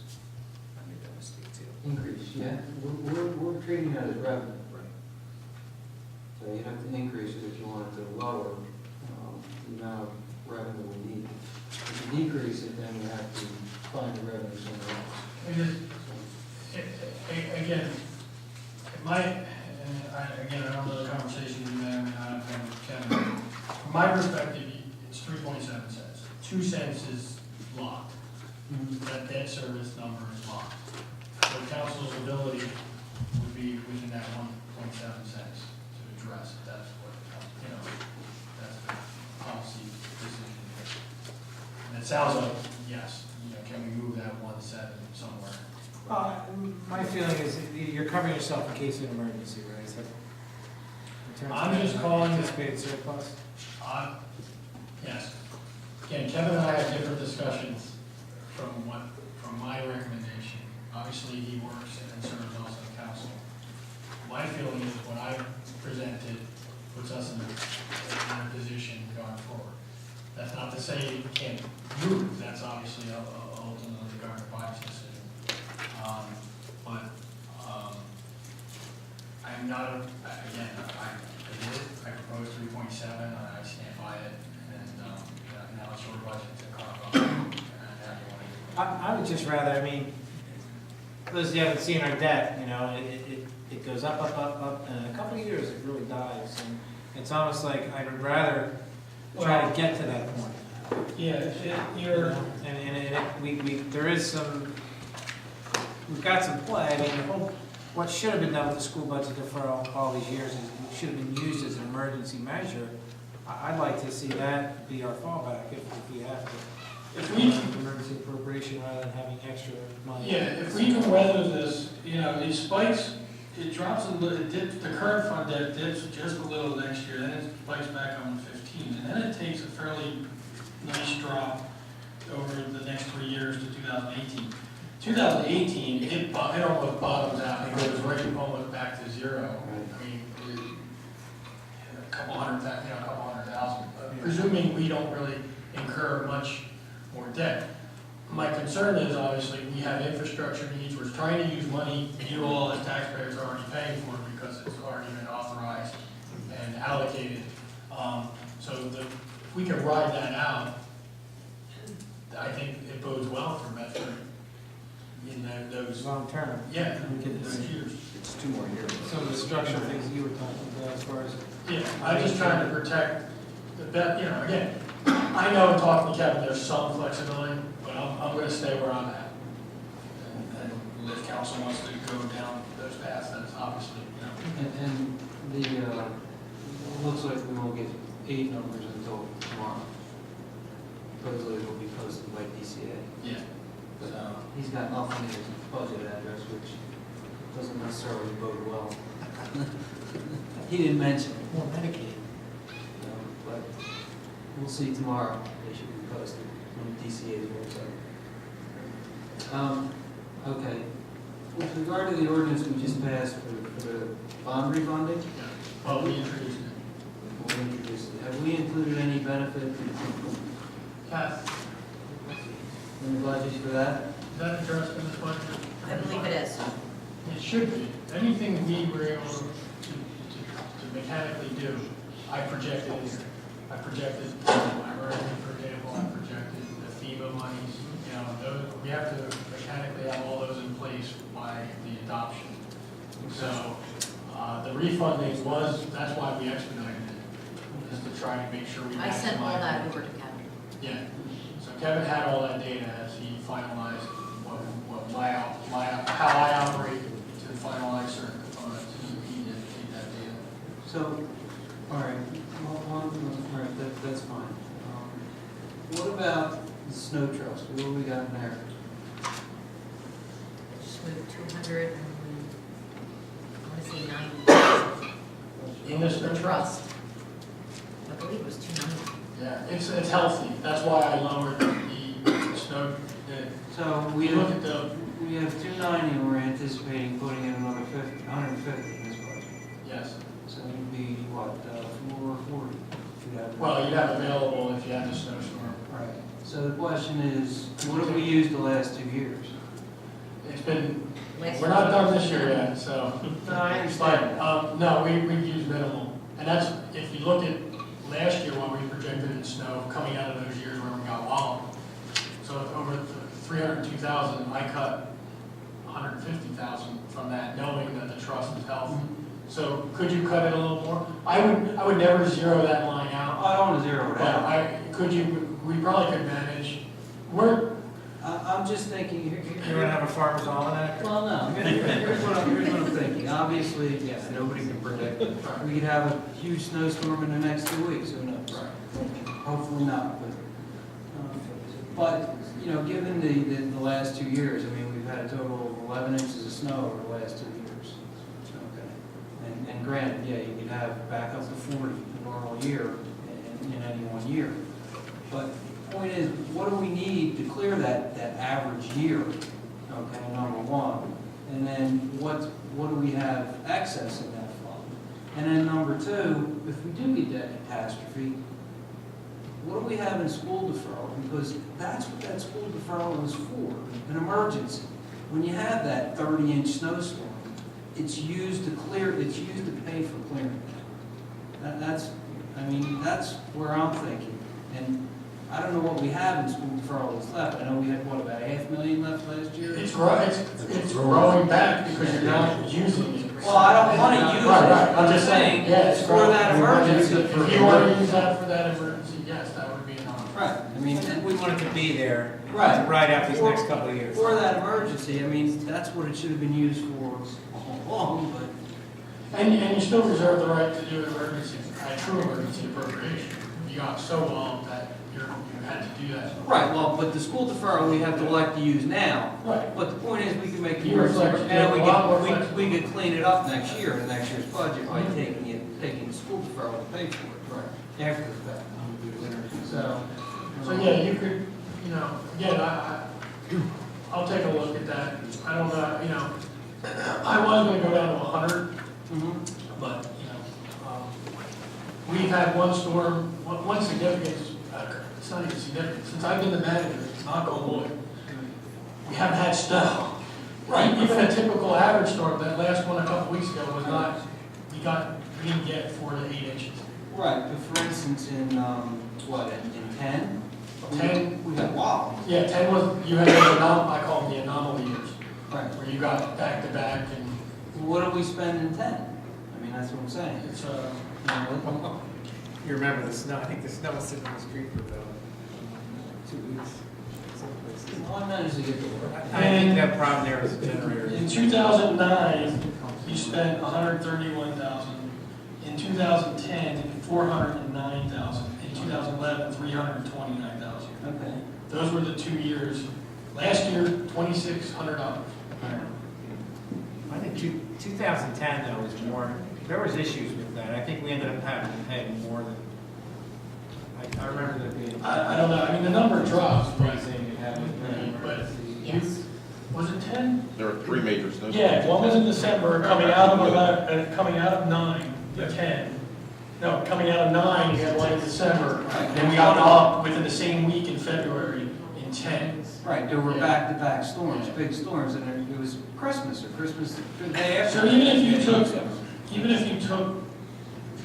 Increase, yeah. We're treating that as revenue. So you have to increase it if you want it to lower the amount of revenue we need. If you decrease it, then you have to find the revenue somewhere else. I mean, again, I don't know the conversation you may or may not have had with Kevin. From my perspective, it's 3.7 cents. 2 cents is locked. That debt service number is locked. So council's ability would be within that 1.7 cents to address it. That's what, that's the policy decision. And it sounds like, yes, can we move that 1 cent somewhere? My feeling is you're covering yourself in case of an emergency, right? So, in terms I'm of just calling it- anticipated surplus. Yes. Again, Kevin and I have different discussions from my recommendation. Obviously, he works and serves also on council. My feeling is what I presented puts us in a position going forward. That's not to say you can't move, that's obviously ultimately the governor body's decision. I'm not, again, I proposed 3.7, and I stand by it, and now it's your budget to carve up. I would just rather, I mean, those of you haven't seen our debt, it goes up, and in a couple of years, it really dives, and it's almost like I would rather try to get to that point. Yeah, There is some, we've got some play, I mean, what should have been done with the school budget for all these years is it should have been used as an emergency measure. I'd like to see that be our fallback if we have to. if we, Emergency appropriation rather than having extra money. yeah, if we can weather this, it spikes, it drops a little, the current fund debt dips just a little next year, then it spikes back on 15, and then it takes a fairly nice drop over the next 3 years to 2018. 2018, it almost bottoms out, it goes right almost back to zero. I mean, a couple hundred thousand, presuming we don't really incur much more debt. My concern is, obviously, we have infrastructure needs, we're trying to use money you all as taxpayers are already paying for because it's already been authorized and allocated. If we can ride that out, I think it bodes well for Medford in those, Long term. yeah, those years. It's 2 more years. Some of the structural things you were talking about as far as. Yeah, I'm just trying to protect the bet, again, I know in talking to Kevin, there's some flexibility, but I'm gonna stay where I'm at. And if council wants to go down those paths, that's obviously, And it looks like we won't get 8 numbers until tomorrow. Supposedly it'll be posted by DCA. yeah. But he's got nothing in his budget address, which doesn't necessarily bode well. He didn't mention it. More Medicaid. But we'll see tomorrow. They should be posted on DCA's website. Okay. With regard to the ordinance we just passed for the bond refunding, Well, we introduced it. we'll introduce it. Have we included any benefit Kath, in the budget for that? is that addressed in this budget? I believe it is. It should be. Anything we were able to mechanically do, I projected here. I projected my revenue, for example, I projected the FEMA monies, we have to mechanically have all those in place by the adoption. So, the refunding that's why we expedited it, is to try to make sure we maximize. I sent all that over to Kevin. Yeah, so Kevin had all that data as he finalized how I operate to finalize certain components. He did take that data. So, all right, all right, that's fine. What about the snow trust? What do we got in there? Just moved 200 and, I want to say 90,000. In this The trust? trust. I believe it was 290. Yeah, it's healthy. That's why I lowered the snow. So We we look have, at we have 290 and we're anticipating putting in another 150 in this budget. yes. So it would be, what, 440? if you have- Well, you'd have available if you had the snowstorm. Right. So the question is, what have we used the last 2 years? It's been, Last we're not done this year yet, so. No, I understand. But, no, we've used minimal. And that's, if you look at last year when we projected in snow, coming out of those years where we got walloped. So over 302,000, I cut 150,000 from that, knowing that the trust is healthy. So could you cut it a little more? I would never zero that line out. I don't want to zero it But out. we probably could manage, I'm just thinking, You're gonna have a farmer's almanac? well, no, here's what I'm thinking. Obviously, yes, nobody can predict. We could have a huge snowstorm in the next 2 weeks, who knows? Hopefully not, but, given the last 2 years, I mean, we've had a total of 11 inches of snow over the last 2 years. Okay. And granted, yeah, you could have back up to 40 a normal year in any 1 year. But the point is, what do we need to clear that average year? Okay, number one. And then what do we have excess in that fund? And then number two, if we do get that catastrophe, what do we have in school deferral? Because that's what that school deferral is for, an emergency. When you have that 30-inch snowstorm, it's used to pay for clearing. That's where I'm thinking. And I don't know what we have in school deferral that's left. I know we had, about $500,000 left last year? it's growing back because you're not using it. Well, I don't want to use it. Right, I'm just saying, yeah, It's for that emergency. If you want to use that for that emergency, yes, that would be an option. Right, I mean, We want it to be there. Right. Right after these next couple of years. for that emergency, I mean, that's what it should have been used for all along, but And you still reserve the right to do an emergency, a true emergency appropriation. You got so long that you had to do that. right, well, but the school deferral, we have to elect to use now. Right. But the point is, we can make the You're emergency, flexible. and A lot more we flexible. could clean it up next year, in next year's budget, by taking the school deferral to pay for it. Right. After the fact. So. So, yeah, you could, again, I'll take a look at that. I don't know, I was gonna go down to 100, Mhm. but, we've had one storm, one significant, it's not even significant, since I've been the manager, knock on wood, we haven't had snow. Right, even a typical average storm, that last one a couple weeks ago was not, we didn't get 4 to 8 inches. Right, but for instance, in 10? 10. We got wow. Yeah, 10 was, you had the I call them the anomaly years, Right. where you got back to back and What did we spend in 10? I mean, that's what I'm saying. it's, You remember the snow, I think the snow was sitting on the street for about 2 weeks. Some places. Well, I managed to get to work. I think that problem there was the generator. in 2009, you spent 131,000. In 2010, 409,000. In 2011, 329,000. Okay. Those were the 2 years. Last year, $2,600. I think 2010 though was more, there was issues with that. I think we ended up having to pay more than, I remember there being. I don't know, I mean, the number drops, but, Freezing and having. but Yes. was it 10? There are 3 major snowstorms. Yeah, one was in December, coming out of 9 to 10. No, coming out of 9, you had one in December, and then we got up within the same week in February in 10. Right, there were Yeah. back-to-back storms, big storms, and it was Christmas the day after. So even if you took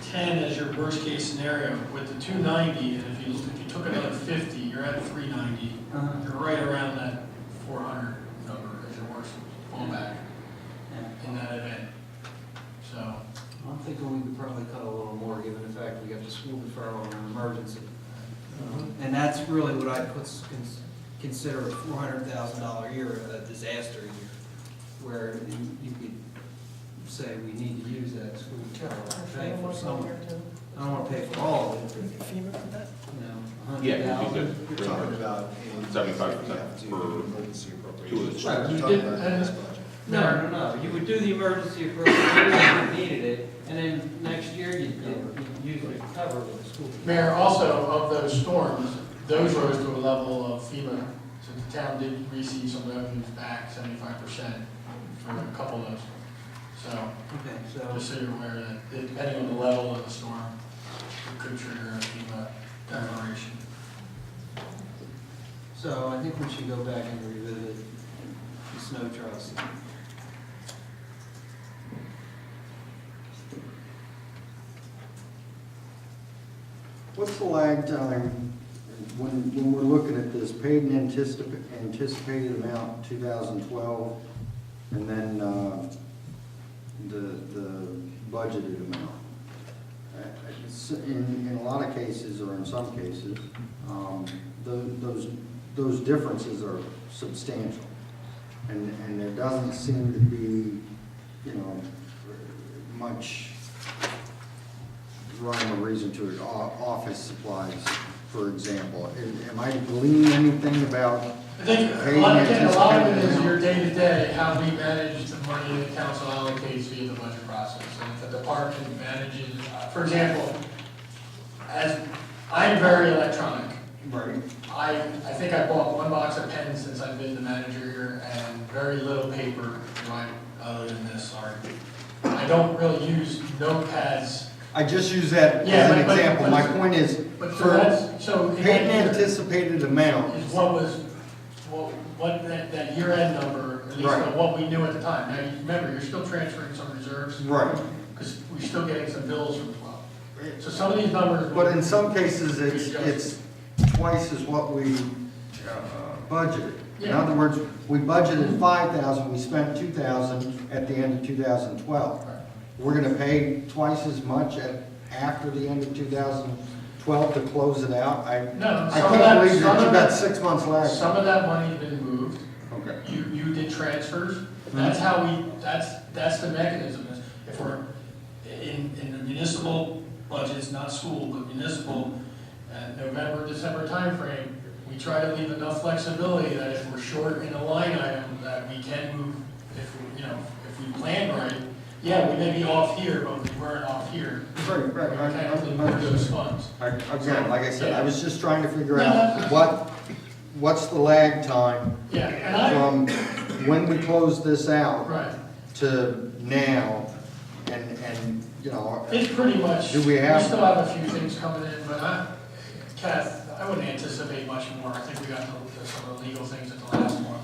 10 as your worst case scenario with the 290, and if you took another 50, you're at 390. Uh-huh. You're right around that 400 number as your worst fallback Yeah. in that event. So, I'm thinking we could probably cut a little more, given the fact we got the school deferral and an emergency. And that's really what I consider a $400,000 year, a disaster year, where you could say we need to use that school deferral, pay for some. I don't want to pay for all of it, but, you know, Yeah, you $100,000. could You're talking about. 75% for emergency appropriations. 2 Right, We're you talking did- about and- this budget. No. You would do the emergency appropriation if you needed it, and then next year you'd use it to cover with the school. Mayor, also of those storms, those rose to a level of FEMA, so the town did receive some revenues back, 75% for a couple of those. So, Okay, so, just so you're aware that depending on the level of the storm, it could trigger a FEMA declaration. so I think we should go back and revisit the snow trust. What's the lag time when we're looking at this paid and anticipated amount 2012, and then the budgeted amount? In a lot of cases, or in some cases, those differences are substantial, and there doesn't seem to be, much rhyme or reason to it. Office supplies, for example. Am I gleaning anything about? I think a lot of it is your day-to-day, how we manage the money that council allocates via the budget process. And if the department manages, for example, as, I'm very electronic. Right. I think I bought 1 box of pens since I've been the manager here, and very little paper, right, other than this, sorry. I don't really use notepads. I just use that Yeah, as an but- example. but- My point is, But so for that's, so. in paid that and year anticipated amount, Is what that year-end number, at least Right. what we knew at the time. Now, you remember, you're still transferring some reserves. right. Because we're still getting some bills from 12. So some of these numbers. But in some cases, it's twice as what we budgeted. In Yeah. other words, we budgeted 5,000, we spent 2,000 at the end of 2012. Right. We're gonna pay twice as much after the end of 2012 to close it out? No, I some of can't that, believe some that of you got that, 6 months lag. some of that money's been moved. Okay. You did transfers. That's how that's the mechanism. Is if we're in the municipal budgets, not school, but municipal, November, December timeframe, we try to leave enough flexibility that if we're short in a line item, that we can move, if we plan right, yeah, we may be off here, but we weren't off here. Right, We right. can move those funds. Again, like I said, I Yeah. was just trying to figure No, out what's the lag time Yeah, and from when we close this out right, to now, and, it's pretty much, Do we we have- still have a few things coming in, but Kath, I wouldn't anticipate much more. I think we got some of the legal things at the last one.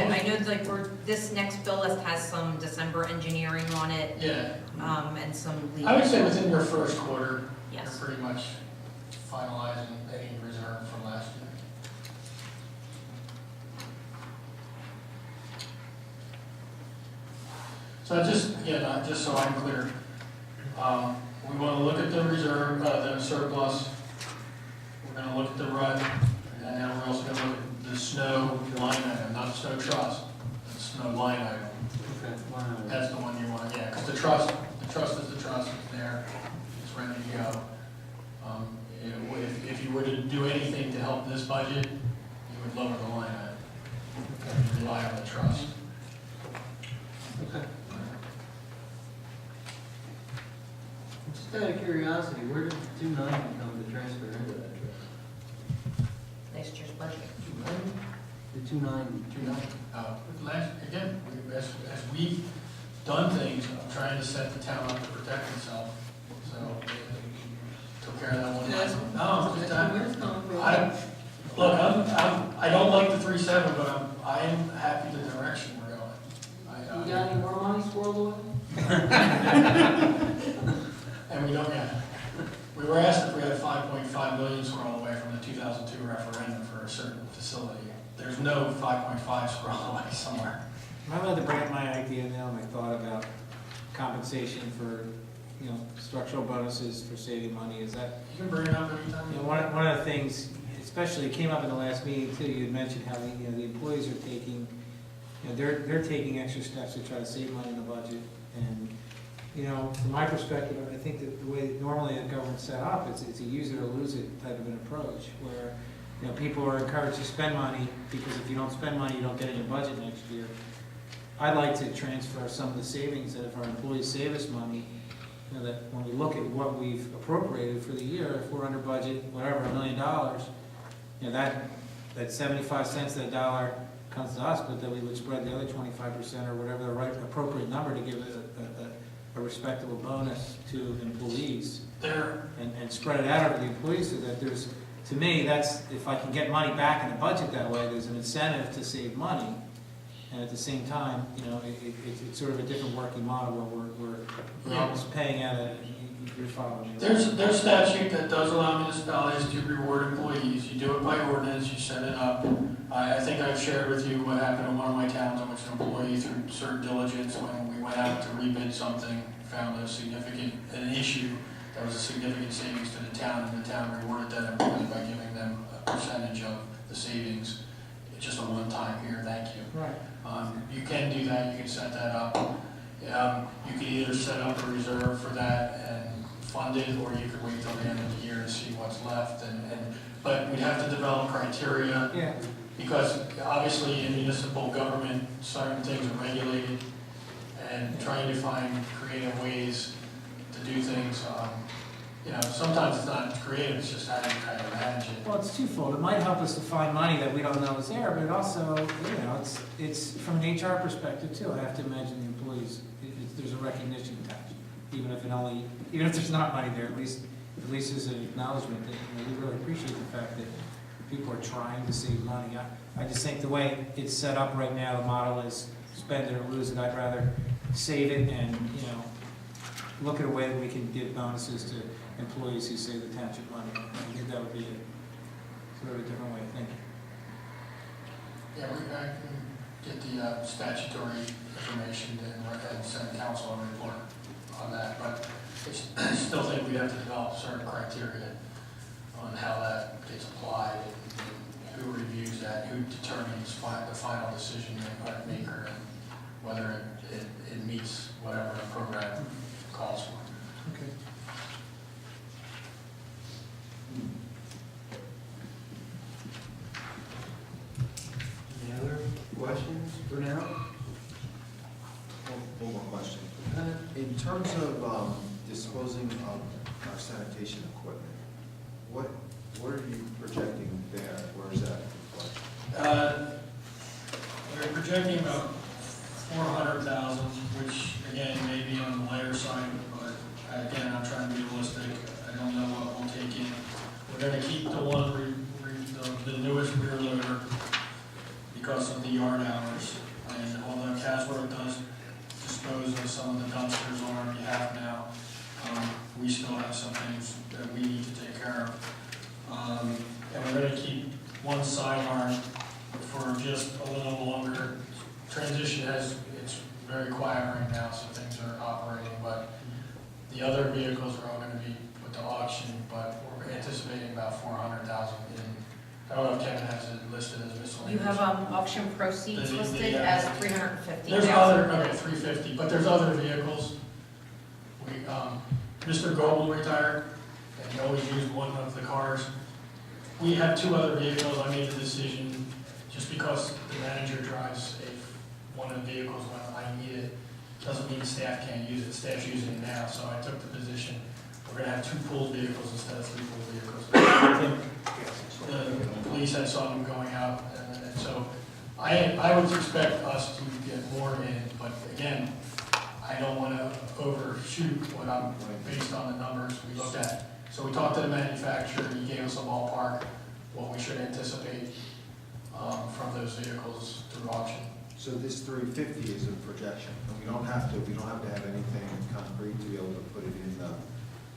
Yeah, I know like this next bill list has some December engineering on it, Yeah, and some legal. I would say within your first quarter, you're Yes. pretty much finalizing any reserve from last year. So just so I'm clear, we want to look at the reserve, the surplus, we're going to look at the RUD, and then we're also going to look at the snow line item, not the snow trust, the snow line item. That's the one you want, yeah, because the trust is the trust, it's there, it's ready to go. If you were to do anything to help this budget, you would lower the line item, and rely on the trust. Okay. Just out of curiosity, where did the 290 come to transfer into that trust? Next year's budget. The 290. Again, as we've done things, I'm trying to set the town up to protect itself, so took care of that one last one. No, just, I don't like the 3.7, but I am happy the direction we're going. You got any more money squirreled away? And we don't yet. We were asked if we had 5.5 million squirrel away from the 2002 referendum for a certain facility. There's no 5.5 squirrel away somewhere. Am I allowed to bring up my idea now, my thought about compensation for, structural bonuses for saving money? Is that, You can bring it up anytime. one of the things, especially it came up in the last meeting too, you had mentioned how the employees are taking, they're taking extra steps to try to save money in the budget. And, from my perspective, I think that the way normally the government's set up, it's a use it or lose it type of an approach, where, people are encouraged to spend money, because if you don't spend money, you don't get in your budget next year. I'd like to transfer some of the savings that if our employees save us money, that when we look at what we've appropriated for the year, if we're under budget, whatever, $1 million, that 75 cents of the dollar comes to us, but then we would spread the other 25% or whatever the right appropriate number to give a respectable bonus to employees. And spread it out over the employees so that there's, to me, that's, if I can get money back in the budget that way, there's an incentive to save money. And at the same time, it's sort of a different working model where we're almost paying out you're following me. There's statute that does allow municipalities to reward employees. You do it by ordinance, you set it up. I think I've shared with you what happened in one of my towns in which an employee, through certain diligence, when we went out to rebid something, found an issue that was a significant savings to the town, and the town rewarded that employee by giving them a percentage of the savings. It's just a one-time here, thank you. Right. You can do that, you can set that up. You could either set up a reserve for that and fund it, or you could wait till the end of the year and see what's left. But we'd have to develop criteria. Yeah. Because obviously in municipal government, certain things are regulated, and trying to find creative ways to do things, sometimes it's not creative, it's just how you kind of manage it. Well, it's twofold. It might help us to find money that we don't know is there, but it also, it's from an HR perspective too. I have to imagine the employees, there's a recognition attached, even if there's not money there, at least there's an acknowledgement that we really appreciate the fact that people are trying to save money. I just think the way it's set up right now, the model is spend it or lose it. I'd rather save it and, look at a way that we can give bonuses to employees who save the township money. I think that would be sort of a different way of thinking. Yeah, I can get the statutory information and send council a report on that, but I still think we have to develop certain criteria on how that gets applied and who reviews that, who determines the final decision maker, and whether it meets whatever the program calls for. Okay. Any other questions for now? One more question. In terms of disposing of our sanitation equipment, what are you projecting there? Where is that? We're projecting about 400,000, which again may be on the lighter side, but again, I'm trying to be realistic. I don't know what we'll take in. We're going to keep the newest rear loader, because of the yard hours. And although Casworth does dispose of some of the dumpsters on our behalf now, we still have some things that we need to take care of. And we're gonna keep one sidearm for just a little longer. Transition it's very quiet right now, so things are operating, but the other vehicles are all gonna be put to auction, but we're anticipating about 400,000 in, I don't know if Kevin has it listed as You miscellaneous. have, auction proceeds The- listed the, as 350,000. There's other, okay, 350, but there's other vehicles. We, Mr. Goble retired, and he always used one of the cars. We have two other vehicles. I made the decision, just because the manager drives one of the vehicles when I need it, doesn't mean staff can't use it. Staff's using it now, so I took the position, we're gonna have two pooled vehicles instead of three pooled vehicles. I think the police had saw them going out, and so I would expect us to get more in, but again, I don't wanna overshoot what I'm, based on the numbers we looked at. So we talked to the manufacturer, he gave us a ballpark, what we should anticipate, from those vehicles through auction. So this 350 is a projection, and we don't have to have anything concrete to be able to put it in the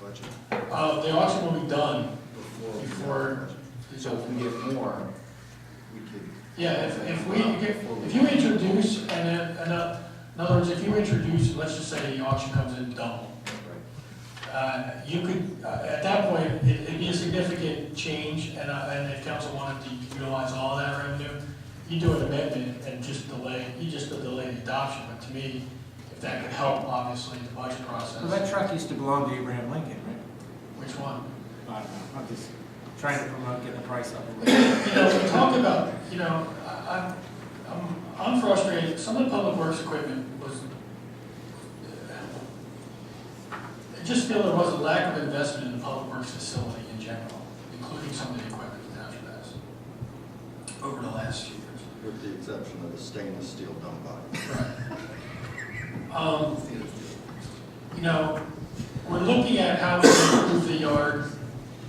budget The auction will be done before. before. So if we get more, we could. Yeah, if you introduce, in other words, if you introduce, let's just say the auction comes in double, you could, at that point, it'd be a significant change, and if council wanted to utilize all that revenue, you do an amendment and just delay the adoption, but to me, if that could help, obviously, the budget process. Well, that truck used to belong to Abraham Lincoln, right? Which one? I don't know, I'm just trying to promote getting the price up a little bit. You know, we talk about, I'm frustrated, some of the public works equipment was, I just feel there was a lack of investment in the public works facility in general, including some of the equipment the township has over the last few years. With the exception of the stainless steel dump body. You know, we're looking at how we can improve the yard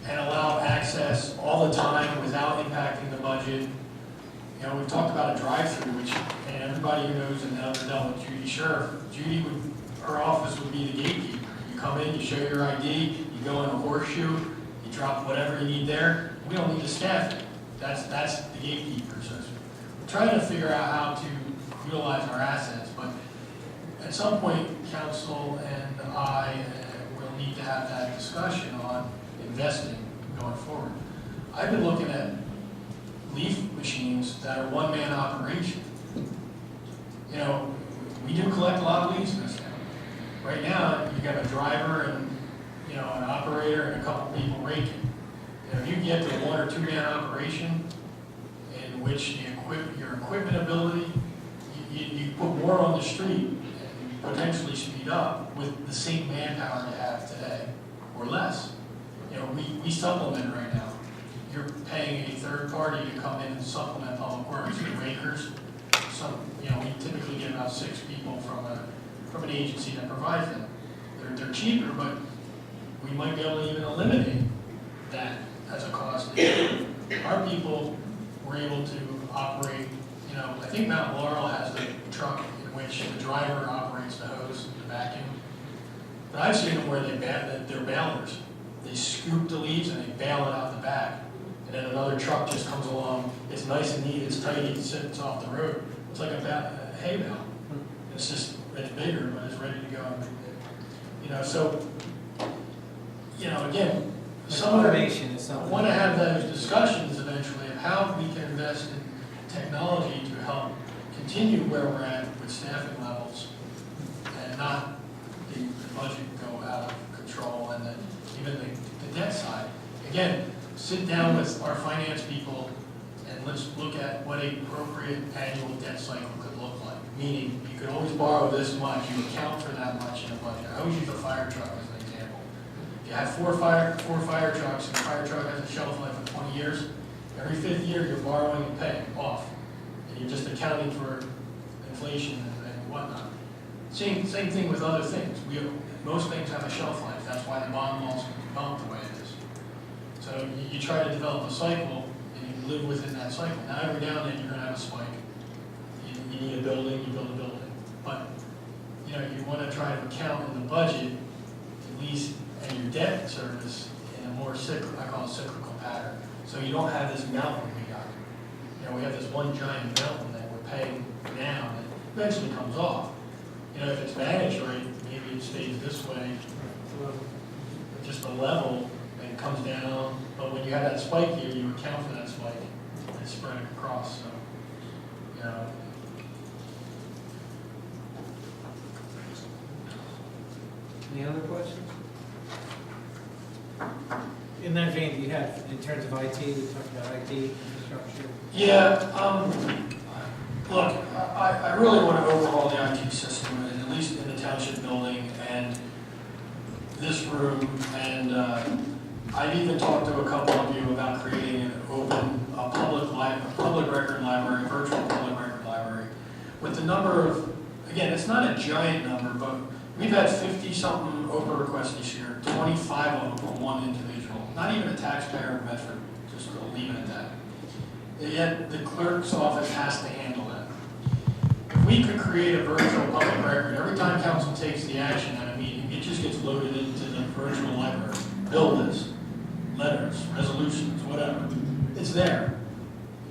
and allow access all the time without impacting the budget. You know, we've talked about a drive-through, which, and everybody who knows and knows dealt with Judy Sheriff, her office would be the gatekeeper. You come in, you show your ID, you go in a horseshoe, you drop whatever you need there. We don't need to staff it. That's the gatekeeper. So we're trying to figure out how to utilize our assets, but at some point, council and I will need to have that discussion on investing going forward. I've been looking at leaf machines that are one-man operation. You know, we do collect a lot of leaves in this town. Right now, you got a driver and, an operator and a couple people raking. If you get to a one or two man operation in which your equipment ability, you put more on the street and potentially speed up with the same manpower you have today or less. We supplement right now. You're paying a third party to come in and supplement public works, the rakers. We typically get about 6 people from an agency that provides them. They're cheaper, but we might be able to even eliminate that as a cost. Our people were able to operate, I think Mount Laurel has a truck in which the driver operates the hose, the vacuum. But I've seen them where they're balers. They scoop the leaves and they bale it out the back. And then another truck just comes along. It's nice and neat, it's tidy, it sits off the road. It's like a hay bale. It's bigger, but it's ready to go. Again, Automation is I something. want to have those discussions eventually of how we can invest in technology to help continue where we're at with staffing levels and not the budget go out of control and even the debt side. Again, sit down with our finance people and let's look at what an appropriate annual debt cycle could look like. Meaning, you could always borrow this much, you account for that much in a budget. I always use a fire truck as an example. If you have four fire trucks, and the fire truck has a shelf life of 20 years, every 5th year you're borrowing and paying off. And you're just accounting for inflation and whatnot. Same thing with other things. Most things have a shelf life. That's why the bond walls can be bumped the way it is. So you try to develop a cycle and you live within that cycle. Now every now and then you're going to have a spike. in the budget, at least, and your debt service in a more cyclical, I call it cyclical pattern. So you don't have this mountain we got. You know, we have this one giant mountain that we're paying now that eventually comes off. You know, if it's managed right, maybe it stays this way, just a level, and it comes down. But when you have that spike here, you account for that spike and spread it across, so, you know. Any other questions? In that vein, do you have, in terms of IT, we talked about IT infrastructure? Yeah, look, I really want to overhaul the IT system, and at least in the township building and this room, and I've even talked to a couple of you about creating an open, public record library, virtual public record library, with the number of, again, it's not a giant number, but we've had 50-something Oprah requests this year, 25 of them for one individual, not even a taxpayer of Medford, just to leave it at that. Yet the clerk's office has to handle that. If we could create a virtual public record, every time council takes the action at a meeting, it just gets loaded into the virtual library. Bill lists, letters, resolutions, whatever. It's there.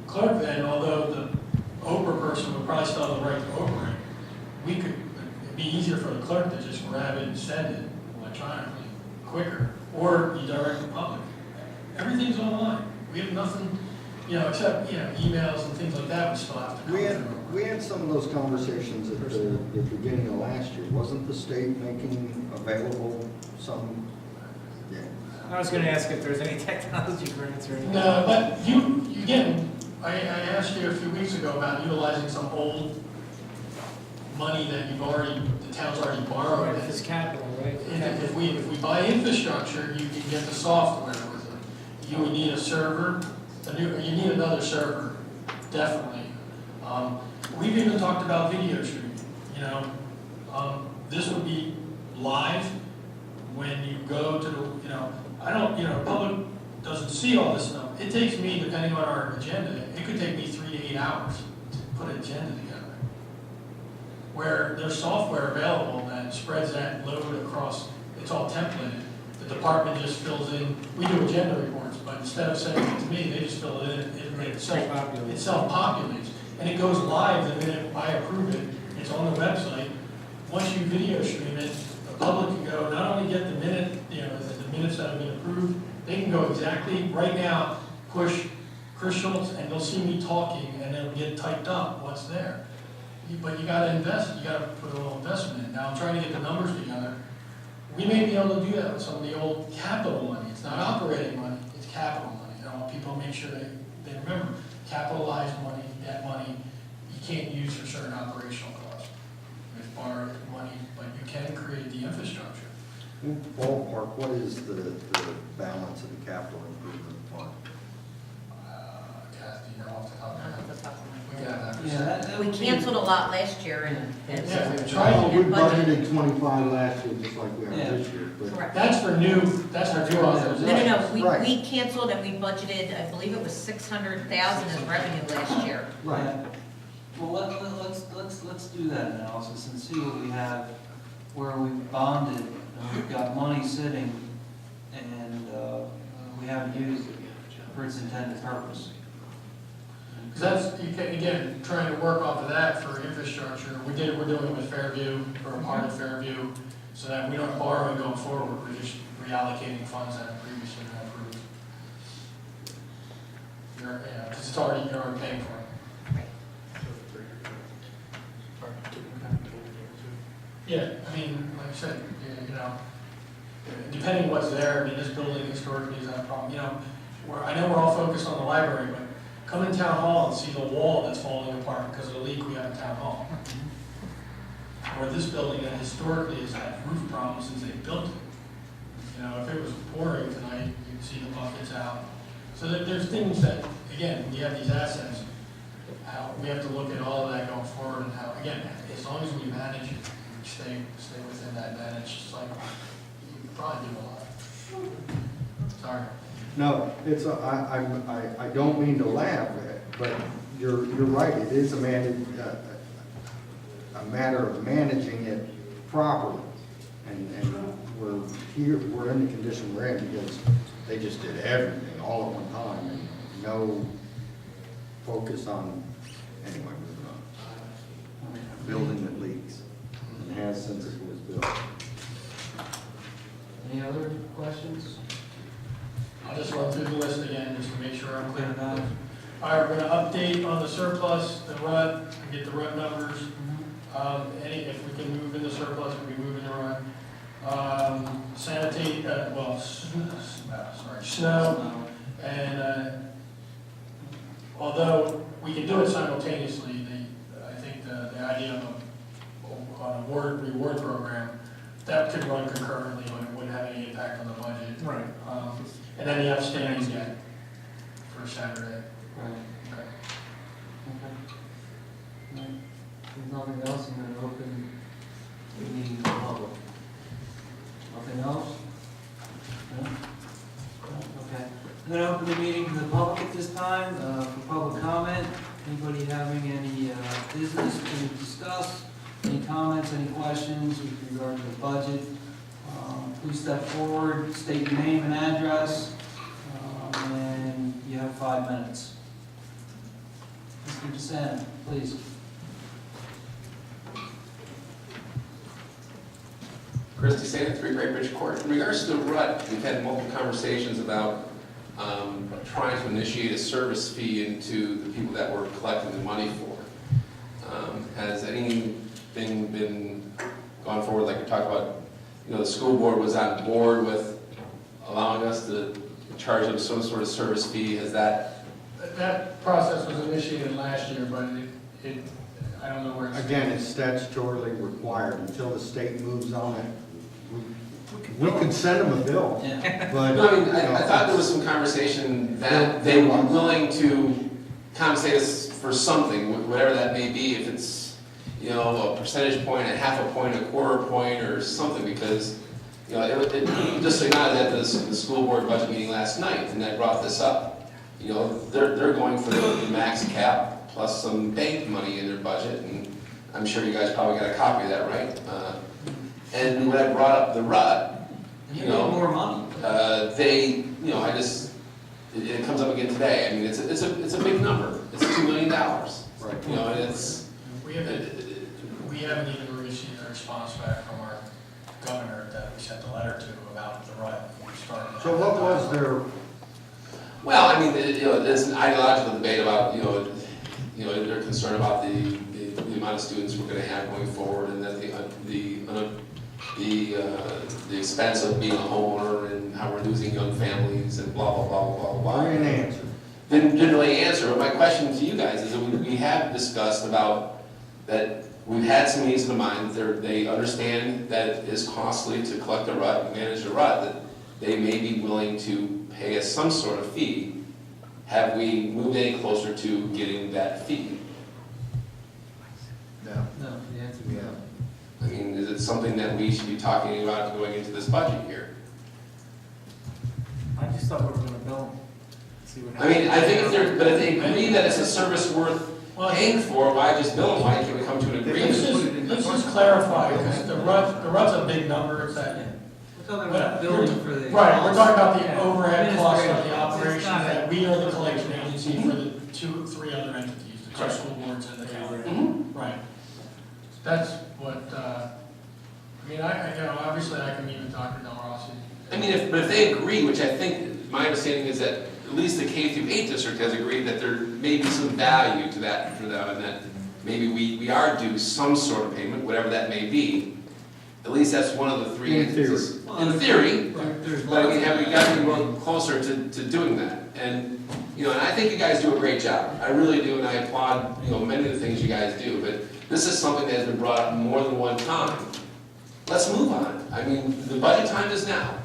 Clerk then, although the Oprah person would probably still have the right to Oprah it, we could, it'd be easier for the clerk to just grab it and send it electronically, quicker, or you direct the public. Everything's online. We have nothing, you know, except, you know, emails and things like that we still have to come through. We had some of those conversations at the beginning of last year. Wasn't the state making available some? Yeah. I was gonna ask if there's any technology grants or anything. No, but you again, I asked you a few weeks ago about utilizing some old money that the town's already borrowed. This capital, right? If we buy infrastructure, you can get the software with it. You would need a server, you need another server, definitely. We've even talked about video streaming, you know. This would be live when you go to the, you know, public doesn't see all this stuff. It takes me, depending on our agenda, it could take me 3 to 8 hours to put an agenda together. Where there's software available that spreads that load across, it's all templated. The department just fills in, we do agenda reports, but instead of sending it to me, they just fill it in, it self-populates. And it goes live the minute I approve it, it's on the website. Once you video stream it, the public can go, not only get the minute, you know, the minutes that have been approved, they can go exactly, right now, push Chris Schultz, and they'll see me talking, and it'll get typed up what's there. But you gotta invest, you gotta put a little investment in. Now, I'm trying to get the numbers together. We may be able to do that with some of the old capital money. It's not operating money, it's capital money. I want people to make sure they remember, capitalized money, debt money, you can't use for certain operational costs. It's borrowed money, but you can create the infrastructure. Ballpark, what is the balance of the capital improvement fund? Kathy, you're off the top of Not your off head. the top of my We head. got that. Yeah, that We would be- canceled a lot last year and Yeah, we and tried to We do budgeted 25 last year, just like we are Yeah. this year, but correct. That's for new authorization. No, Right. we canceled and we budgeted, I believe it was 600,000 in revenue last year. right. Well, let's do that analysis and see what we have, where we've bonded, and we've got money sitting, and we haven't used it for its intended purpose. Because that's, again, trying to work off of that for infrastructure. We're doing it with Fairview, for a part of Fairview, so that we don't borrow going forward, we're just reallocating funds that have previously been approved. It's already, you're already paying for it. Yeah, I mean, like I said, you know, depending what's there, I mean, this building historically is that problem, you know, I know we're all focused on the library, but come in town hall and see the wall that's falling apart because of the leak we have in town hall. Or this building that historically has had roof problems since they built it. You know, if it was pouring tonight, you'd see the buckets out. So there's things that, again, when you have these assets, how we have to look at all of that going forward and how, again, as long as we manage it, we stay within that managed cycle, you can probably do a lot. Sorry. No, it's, I don't mean to laugh at it, but you're right, it is a matter of managing it properly. And we're in the condition we're in because they just did everything all at one time and no focus on, anyway, moving on. Building that leaks and has since it was built. Any other questions? I'll just run through the list again, just to make sure I'm clear Clear about about it. it? All right, we're gonna update on the surplus, the RUT, and get the RUT numbers. If we can move in the surplus, we move in the RUT. Sanitate, snow, and, although we can do it simultaneously, I think the idea of an reward program, that could run concurrently, but it wouldn't have any impact on the budget. Right. And then the outstanding debt for Saturday. Right. Okay. Okay. Right. If nothing else, I'm gonna open the meeting to the public. Nothing else? No? No? Okay. I'm gonna open the meeting to the public at this time, for public comment. Anybody having any, business to discuss? Any comments, any questions with regard to the budget? Please step forward, state your name and address, and you have 5 minutes. Mr. DeSanto, please. Chris DeSanto, 3 Great Bridge Court. In regards to the RUT, we've had multiple conversations about trying to initiate a service fee into the people that we're collecting the money for. Has anything been gone forward, like we talked about, the school board was on board with allowing us to charge them some sort of service fee? Has that? That process was initiated last year, but I don't know where it's. Again, it's statutorily required. Until the state moves on it, we can send them a bill. Yeah. But, No, I mean, I thought there was some conversation that they were willing to compensate us for something, whatever that may be, if it's, a percentage point, a half a point, a quarter point, or something, because, just so you know, at the school board budget meeting last night, and I brought this up, they're going for the max cap plus some bank money in their budget, and I'm sure you guys probably got a copy of that, right? And when I brought up the RUT, And you need more money. it comes up again today. I mean, it's a big number. It's $2 million. Right. And it's. We haven't even received a response back from our governor that we sent a letter to about the RUT. So what was their, Well, I mean, there's an ideological debate about, they're concerned about the amount of students we're going to have going forward, and that the expense of being a homeowner and how we're losing young families and blah, blah, blah, blah, blah. I didn't answer. Didn't really answer, but my question to you guys is that we have discussed about that we've had some needs in mind. They understand that it is costly to collect the RUT and manage the RUT, that they may be willing to pay us some sort of fee. Have we moved any closer to getting that fee? No. No, the answer is no. I mean, is it something that we should be talking about going into this budget year? I just thought we were gonna bill them. See what I mean, I think if happens. but if they agree that it's a service worth paying for, why just bill them? Why can't we come to an agreement? Let's just clarify, because the RUT's a big number, it's that. We're talking about building for the. Right, we're talking about the overhead costs of the Administrative. operation, It's not that we are the collection agency for the 3 other entities, the 2 school boards and the county. Mhm. Right. That's what, obviously I can even talk to Del Rossi. I mean, but if they agree, which I think, my understanding is that at least the K through 8 district has agreed that there may be some value to that for them, and that maybe we are due some sort of payment, whatever that may be. At least that's one of the 3 In entities. In theory, There's but I mean, have we gotten a little closer to doing that? And, and I think you guys do a great job. I really do, and I applaud, many of the things you guys do, but this is something that has been brought up more than one time. Let's move on it. I mean, the budget time is now.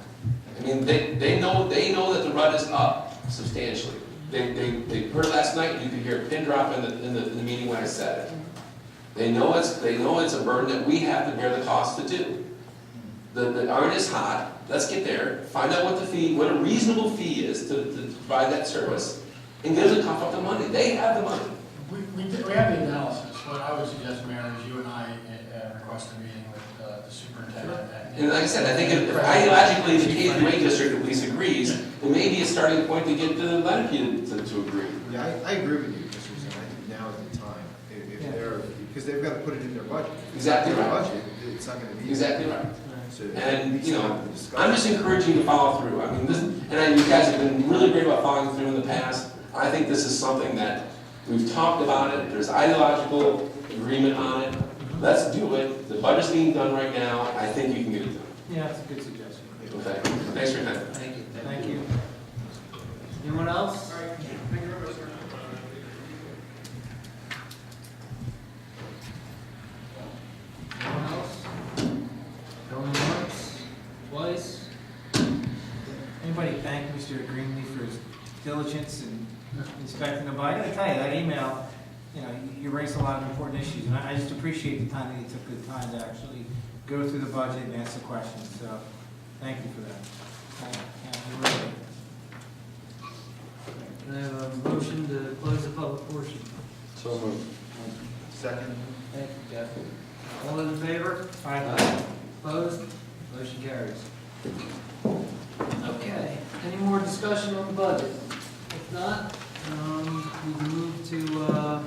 I mean, they know that the RUT is up substantially. They heard it last night, you could hear a pin drop in the meeting when I said it. They know it's a burden that we have to bear the cost to do. The iron is hot, let's get there, find out what a reasonable fee is to provide that service, and give them a cough up the money. They have the money. We have the analysis. What I would suggest, Mayor, is you and I request a meeting with the superintendent And like I said, I think if ideologically the K-8 district at least agrees, it may be a starting point to get the Lenape to agree. Yeah, I agree with you, Mr. Rosen. I think now is the time. If they're, because they've got to put it in their budget. If it's not Exactly in their right. budget, it's not going to be. Exactly right. So, And, you know, have the discussion. I'm just encouraging you to follow through. I mean, this, and you guys have been really great about following through in the past. I think this is something that we've talked about it, there's ideological agreement on it. Let's do it. The budget's being done right now. I think you can get it done. Yeah, that's a good suggestion. Okay, thanks for your time. Thank you. Thank you. Anyone else? Anyone else? Going once, twice? Anybody thank Mr. Greenlee for his diligence in inspecting the budget? I gotta tell you, that email, you know, you raised a lot of important issues, and I just appreciate the time that you took the time to actually go through the budget and answer questions, so thank you for that. Yeah, you're right. Can I have a motion to close the public portion? So moved. Second. Thank you, Jeff. All those in favor? Aye. Opposed? Motion carries. Okay, any more discussion on the budget? If not, we can move to the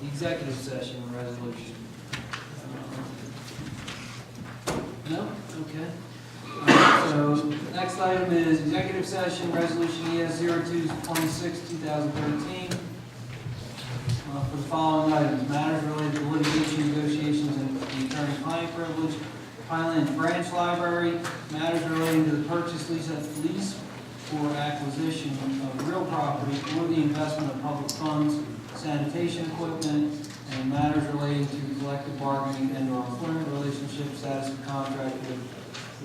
executive session resolution. No? Okay. So, next item is executive session resolution ES 02-26-2013. For the following items, matters related to litigation, negotiations, and the attorney-client privilege, Highland Branch Library, matters relating to the purchase, lease or acquisition of real property or the investment of public funds, sanitation equipment, and matters relating to collective bargaining and or employment relationship, status of contract with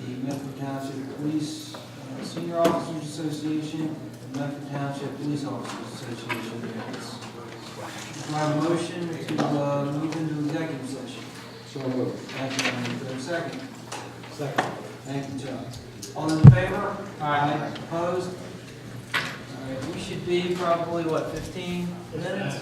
the Medford Township Police Senior Officers Association and Medford Township Police Officers Association. Do I have a motion to move into executive session? So moved. Thank you, Andy. Do I have a second? Second. Thank you, John. All those in favor? Aye. Opposed? All right, we should be probably, what, 15 minutes?